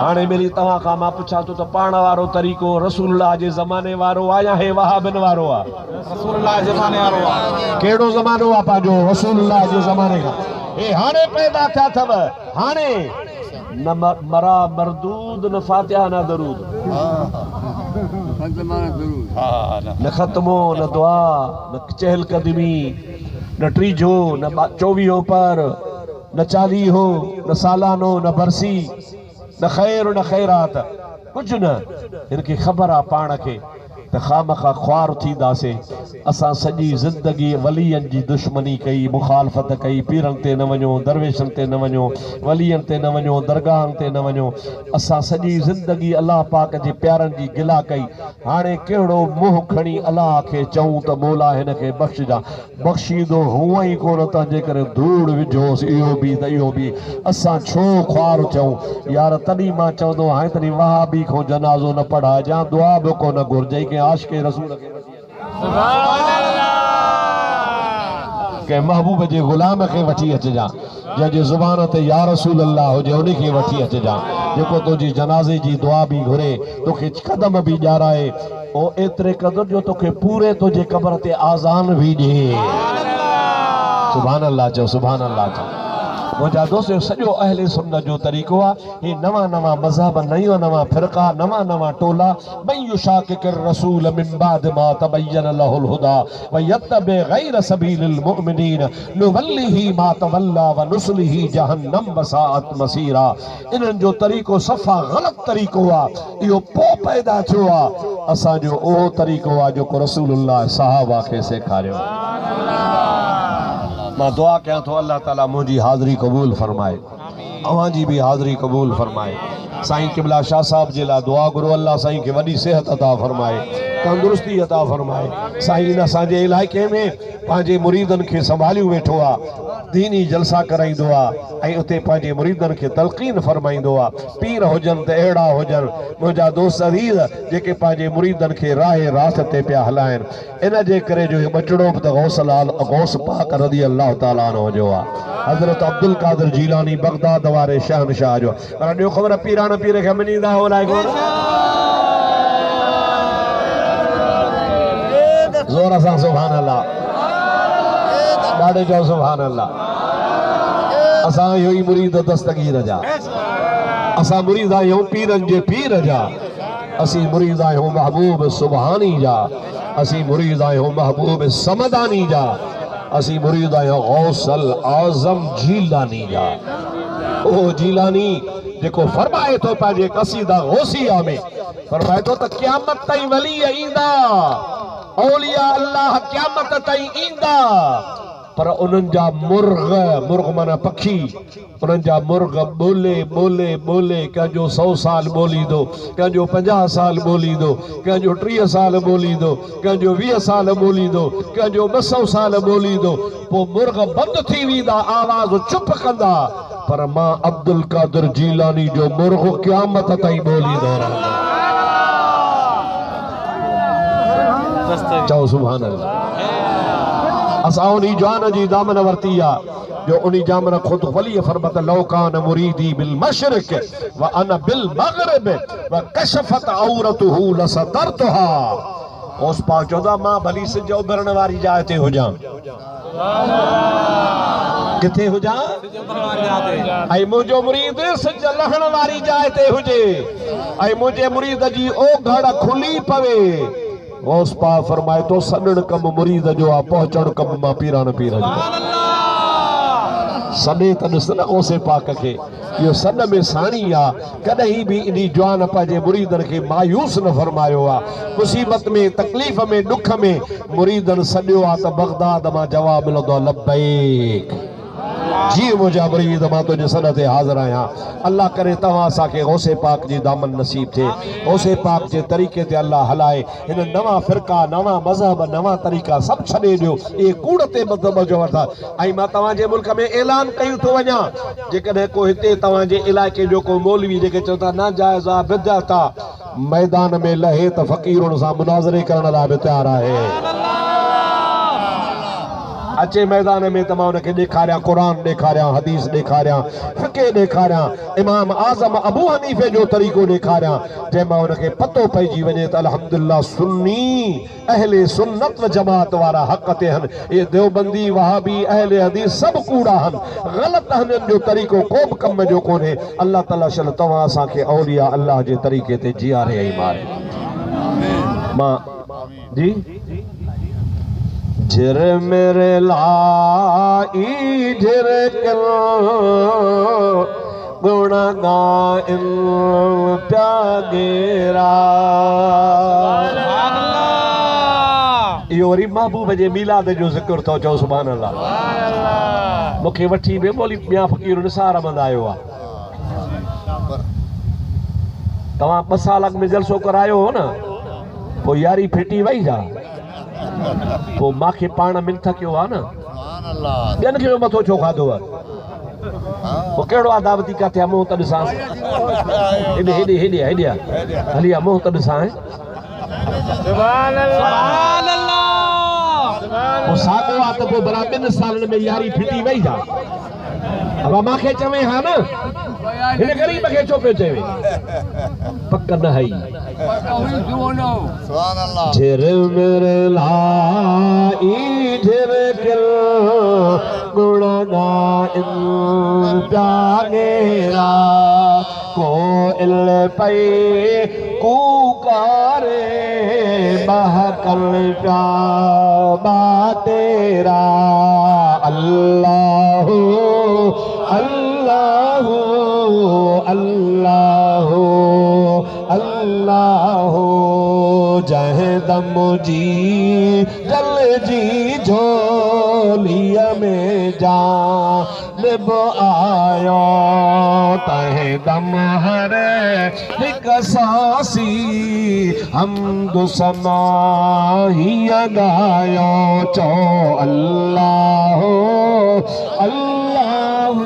हाणे मिली तव्हां खां मां पुछां थो त पाण वारो तरीक़ो रसूलुल्लाह जे ज़माने वारो आहे या हे वहाबिन वारो आहे रसूलुल्लाह जे ज़माने वारो आहे कहिड़ो ज़मानो आहे पंहिंजो रसूलुल्लाह जे ज़माने खां हे हाणे पैदा थिया अथव हाणे न मरा मरदूद न फातिहा न दरूद न ख़त्मो न दुआ न चहल कदमी न टीजो न 24 पर न 40 हो न सालानो न बरसी न खैर न खैरात कुछ न इनके खबर आ पाण के त खामखा ख्वार थींदासे असां सॼी ज़िंदगी वलियन जी दुश्मनी कई मुखालफ़त कई पीरन ते न वञो दरवेशन ते न वञो वलियन ते न वञो दरगाहन ते न वञो असां सॼी ज़िंदगी अल्लाह पाक जे प्यारनि जी गिला कई हाणे कहिड़ो मुंहुं खणी अल्लाह खे चऊं त मौला हिन खे बख़्शिजा बख़्शीदो हुअं ई कोन तंहिंजे करे धूड़ विझोसि इहो बि त इहो बि असां छो ख्वार चऊं यार तॾहिं मां चवंदो हाणे तॾहिं वहाबी खां जनाज़ो न पढ़ाइजां दुआ बि कोन घुरिजई के आशिक़ रसूल खे के महबूब जे गुलाम खे वठी अचजां जंहिंजे ज़ुबान ते या रसूल अल्लाह हुजे उन खे वठी अचजां जेको तुंहिंजी जनाज़े जी दुआ बि घुरे तोखे कदम बि ॾियाराए ओ एतिरे क़दुरु जो तोखे पूरे तुंहिंजे क़बर ते आज़ान बि ॾिए सुभान अल्लाह चओ सुभान अल्लाह चओ मुंहिंजा दोस्त सॼो अहले सुन्नत जो तरीक़ो आहे ही नवां नवां मज़हब नयूं नवां फ़िरक़ा नवां नवां टोला मन युशाक़िक़ रसूल मिन बाद मा तबय्यन लहुल हुदा व यत्तबि गैर सबीलिल मुमिनीन नुवल्लिही मा तवल्ला व नुस्लिही जहन्नम वसाअत मसीरा इन्हनि जो तरीक़ो सफ़ा ग़लति तरीक़ो आहे इहो पोइ पैदा थियो आहे असांजो उहो तरीक़ो आहे जेको रसूलुल्लाह सहाबा खे सेखारियो मां दुआ कयां थो अल्लाह ताला मुंहिंजी हाज़िरी क़बूल फरमाए अवां जी बि हाज़िरी क़बूल फरमाए साईं क़िबला शाह साहब जे लाइ दुआ घुरो अल्लाह साईं खे वॾी सेहत अता फरमाए तंदुरुस्ती अता फरमाए साईं इन असांजे इलाइक़े में पंहिंजे मुरीदनि खे संभालियो वेठो आहे दीनी जलसा कराईंदो आहे ऐं उते पंहिंजे मुरीदनि खे तलक़ीन फरमाईंदो आहे पीर हुजनि त अहिड़ा हुजनि मुंहिंजा दोस्त अज़ीज़ जेके पंहिंजे मुरीदनि खे राह रात ते पिया हलाइनि इन जे करे जो बचड़ो बि त गौस पाक रज़ी अल्लाह ताला अन्हु जो आहे हज़रत अब्दुल कादिर जीलानी बगदाद वारे शहनशाह जो पर ॾियो ख़बर पीरान पीर खे मञींदा हो अलाए कोन ज़ोर सां सुभान अल्लाह ॾाढे चओ सुभान अल्लाह असां इहो ई मुरीद दस्तगीर जा असां मुरीद आहियूं पीरनि जे पीर जा असीं मुरीद आहियूं महबूब सुबहानी जा असीं मुरीद आहियूं महबूब समदानी जा असीं मुरीद आहियूं गौसल आज़म जीलानी जा ओ जीलानी जेको फरमाए थो पंहिंजे क़सीदा गौसिया में फरमाए थो त क़यामत ताईं वली ईंदा औलिया अल्लाह क़यामत ताईं ईंदा पर उन्हनि जा मुर्ग माना पखी उन्हनि जा मुर्ग बोले बोले बोले कंहिंजो 100 साल ॿोलींदो कंहिंजो 50 साल ॿोलींदो कंहिंजो 30 साल ॿोलींदो कंहिंजो 20 साल ॿोलींदो कंहिंजो 200 साल ॿोलींदो पोइ मुर्ग बंदि थी वेंदा आवाज़ चुप कंदा पर मां अब्दुल कादिर जीलानी जो मुर्ग क़यामत ताईं ॿोलींदो रहंदो चओ सुभान अल्लाह असां उन जान जी दामन वरती आहे जो उन जामन खुद वली फरमत लौकान मुरीदी बिल मशरिक व अना बिल मगरिब व कशफत औरतहु लसतरतहा उस पाक चौदा मां भली सिज उभरण वारी जाइ ते हुजां किथे हुजां ऐं मुंहिंजो मुरीद सिज लहण वारी जाइ ते हुजे ऐं मुंहिंजे मुरीद जी ओघड़ खुली पवे गौस पाक फरमाए तो सॾण कम मुरीद जो आहे पहुचण कम मां पीरान पीर जो सॾे त ॾिस न गौसे पाक खे इहो सॾ में साणी आहे कॾहिं बि इन जवान पंहिंजे मुरीदनि खे मायूस न फरमायो आहे मुसीबत में तकलीफ़ में ॾुख में मुरीदनि सॾियो आहे त बगदाद मां जवाबु मिलंदो आहे लब्बैक जी मुझा मुरीद मां तुझे सनते हाज़िर आहियां अल्लाह करे तव्हां असांखे गौसे पाक जी दामन नसीब थिए गौसे पाक जे तरीक़े ते अल्लाह हलाए हिन नवां फ़िरका नवां मज़हब नवां तरीक़ा सभु छॾे ॾियो इहे कूड़ ते मज़हब जो वठा ऐं मां तव्हांजे मुल्क में ऐलान कयूं थो वञा जेकॾहिं को हिते तव्हांजे इलाइक़े जो को मौलवी जेके चवनि था नाजाइज़ आहे बिदअत आहे मैदान में लहे त फ़क़ीरुनि सां मुनाज़रे करण लाइ बि तयारु आहे अचे मैदान में त मां उनखे ॾेखारियां क़ुरान ॾेखारियां हदीस ॾेखारियां फ़िक़े ॾेखारियां इमाम आज़म अबू हनीफ़े जो तरीक़ो ॾेखारियां जंहिंमां उनखे पतो पइजी वञे त अल्हम्दुलिल्लाह सुन्नी अहले सुन्नत व जमात वारा हक़ ते आहिनि इहे देवबंदी वहाबी अहले हदीस सभु कूड़ा आहिनि ग़लति आहिनि जो तरीक़ो को बि कम जो कोन्हे अल्लाह ताला शल तव्हां असांखे औलिया अल्लाह जे तरीक़े ते जीआरे ऐं मारे मां जी झिर मेरे लाई झिर गुण गाइन प्यागेरा इहो वरी महबूब जे मीलाद जो ज़िक्र थो चओ सुभान अल्लाह मूंखे वठी बि ॿोली ॿिया फ़क़ीर निसार रमंद आयो आहे तव्हां 2 साल अॻु में जलसो करायो हो न पोइ यारी फिटी वई जा पोइ मूंखे पाण मिंथ कयो आहे न ॿियनि खे मथो छो खाधो आहे पोइ कहिड़ो आहे दावती किथे आहे मुंहुं त ॾिसां हेॾे हेॾे हेॾे हेॾे हली आहे मुंहुं त ॾिसां पोइ साॻियो आहे त पोइ भला 2 सालनि में यारी फिटी वई जा अब मूंखे चवे हा न हिन ग़रीब खे छो पियो चवे पक न हई झिर मेरे लाई झिर गुण गाइन प्यागेरा को इल पई कूकारे बहकल प्या तेरा अल्लाह अल्लाह अल्लाह अल्लाह जहे दम जी जल जी झोलिया में जानिब आयो तहे दम हर हिक सासी हमद सना ही गायो चो अल्लाह अल्लाह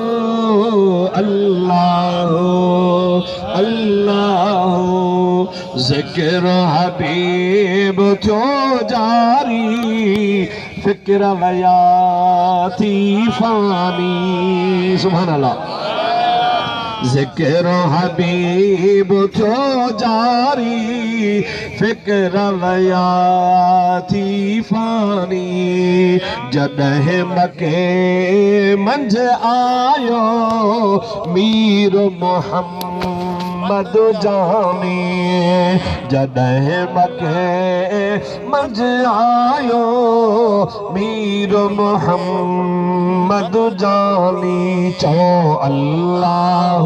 अल्लाह अल्लाह ज़िक्र हबीब थो जारी फ़िक्र वया थी फ़ानी सुभान अल्लाह ज़िक्र हबीब थो जारी फ़िक्र वया थी फ़ानी जॾहिं मके मंझ आयो मीर मोहम्मद जानी जॾहिं मके मंझ आयो मीर मोहम्मद जानी चो अल्लाह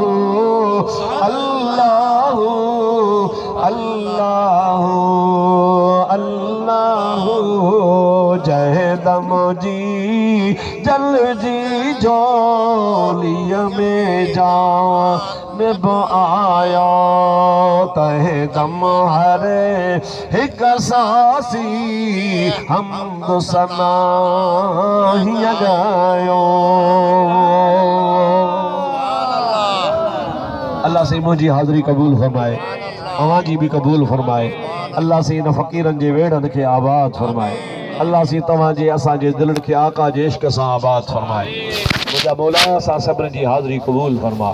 अल्लाह अल्लाह अल्लाह जय दम जी जल जी झोलिया में जानिब आया तहे दम हर हिक सासी हमद सना ही गायो अल्लाह से मुझी हाज़री कबूल फरमाए अवां जी भी कबूल फरमाए अल्लाह से इन फ़कीरन जे वेड़न के आबाद फरमाए अल्लाह से तव्हां जे असां जे दिलनि खे आका जे इश्क सां आबाद फरमाए मुझा मौला असां सभिनी जी हाज़री कबूल फरमा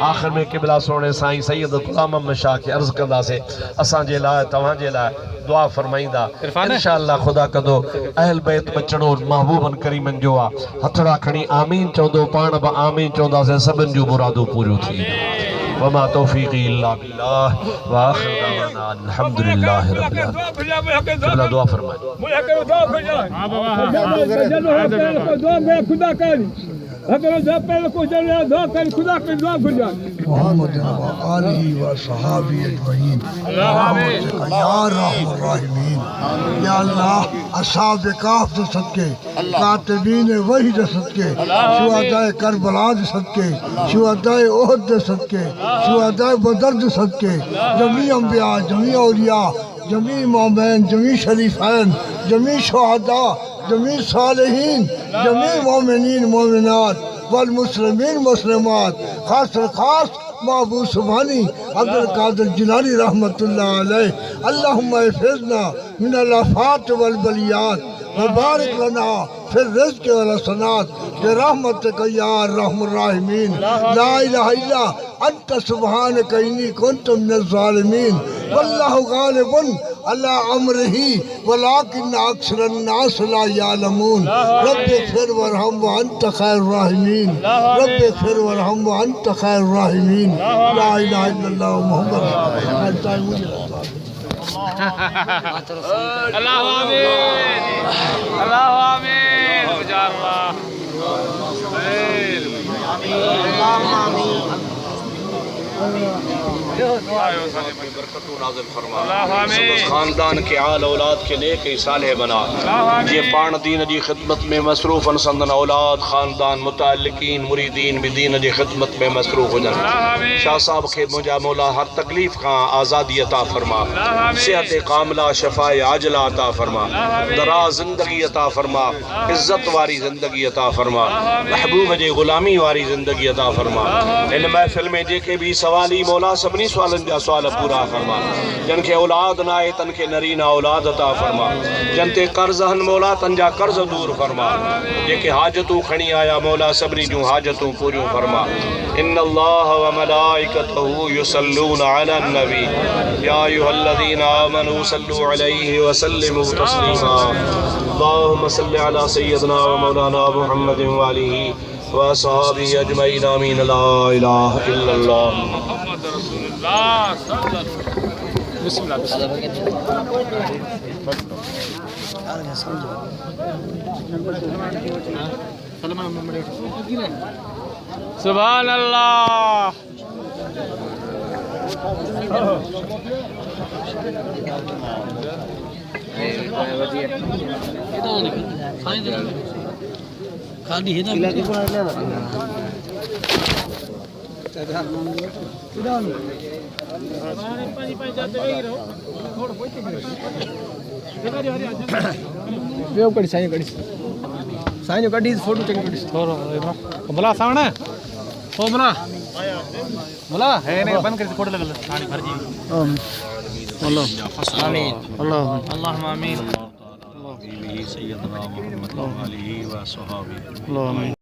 आख़िर में क़िबला सोने साईं सैयद ग़ुलाम अहमद शाह के अर्ज़ कंदासीं असां जे लाइ तव्हां जे लाइ दुआ फरमाईंदा इंशाअल्लाह खुदा कंदो अहल बैत बचड़ो महबूबन करीमन जो आ हथड़ा खणी आमीन चवंदो पाण बि आमीन चवंदासीं सभिनि जूं मुरादूं पूरियूं थी वमा तौफीक़ी इल्ला बिल्लाह व आखिर दअवाना अल्हम्दुलिल्लाहि रब्बिल आलमीन क़िबला दुआ फरमाए मुझे करो दुआ फरमाए हां बाबा दुआ में खुदा कर अगर जब पहले को जल्दी दुआ कर खुदा की दुआ फरमाए मोहम्मद व आलिहि व सहाबी अजमईन अल्लाह आमीन या रहमान रहीमीन या अल्लाह असाब काफ दे सदके, कातिबीन वही दे सदके, शुहदाए करबला दे सदके, शुहदाए ओहद दे सदके, शुहदाए बदर दे सदके, जमी अंबिया, जमी औलिया, जमी मोमिन, जमी शरीफैन, जमी शुहदा, जमी सालिहीन, जमी मोमिनीन मोमिनात वल मुस्लिमीन मुस्लिमात, खास महबूब सुभानी अब्दुल कादिर जिलानी रहमतुल्लाह अलैह। अल्लाहुम्मा हिफ़िज़ना मिनल आफ़ात वल बलियात व बारिक लना फिर रिज़्क़ वल हसनात बिरहमतिक या अर्हमर राहिमीन। ला इलाहा इल्ला अंत सुब्हानक इन्नी कुन्तु मिनज़ ज़ालिमीन। वल्लाहु गालिबुन अला अम्रिही वलाकिन अक्सरन नास ला यअलमून। रब्बिग़फिर वरहम व अंत खैरुर राहिमीन। रब्बिग़फिर वरहम व अंत खैरुर राहिमीन। ला इलाहा इल्लल्लाह मुहम्मद अल्लाहु आमीन, अल्लाहु आमीन, मुजाररा खानदान के आल औलाद के नेक साले बना ये पाण दीन जी खिदमत में मसरूफ़ संदन औलाद खानदान मुताल्लिकीन मुरीदीन भी दीन जी खिदमत में मसरूफ़ हुजन। शाह साहब के मुझा मौला हर तकलीफ़ का आज़ादी अता फरमा, सेहत कामिला शफ़ाए आजला अता फरमा, दराज ज़िंदगी अता फरमा, इज़्ज़त वारी ज़िंदगी अता फरमा, महबूब जे ग़ुलामी वारी ज़िंदगी अता फरमा। इन महफ़िल में जेके भी सवाली मौला सभिनी सवालनि जा सवाल पूरा फरमा। जन के औलाद ना आहे तन के नरीना औलाद अता फरमा। जन ते कर्ज़ हन मौला तन जा कर्ज़ दूर फरमा। जेके हाजतूं खणी आया मौला सभिनी जूं हाजतूं पूरियूं फरमा। इन्नल्लाह व मलाइकतहू युसल्लूना अलन नबी या अय्युहल्लज़ीना आमनू सल्लू अलैहि व सल्लिमू तस्लीमा। अल्लाहुम्मा सल्लि अला सय्यिदिना व मौलाना मुहम्मदिन व आलिहि व अस्हाबिही अजमईन आमीन। ला इलाहा इल्लल्लाह। मोहम्मद रसूलुल्लाह सल्लल्लाहु बिस्मिल्लाह सुभान अल्लाह। खाली है ना साईं जो कढी फोटो चेक कढी थोरो भला सावणे ओ भला भला है ने बंद कर फोटो लगा साणी भर जी। अल्लाह आमीन अल्लाह अल्लाहुम्मा आमीन। अल्लाह सय्यदना मुहम्मद व आलिहि व अस्हाबिही।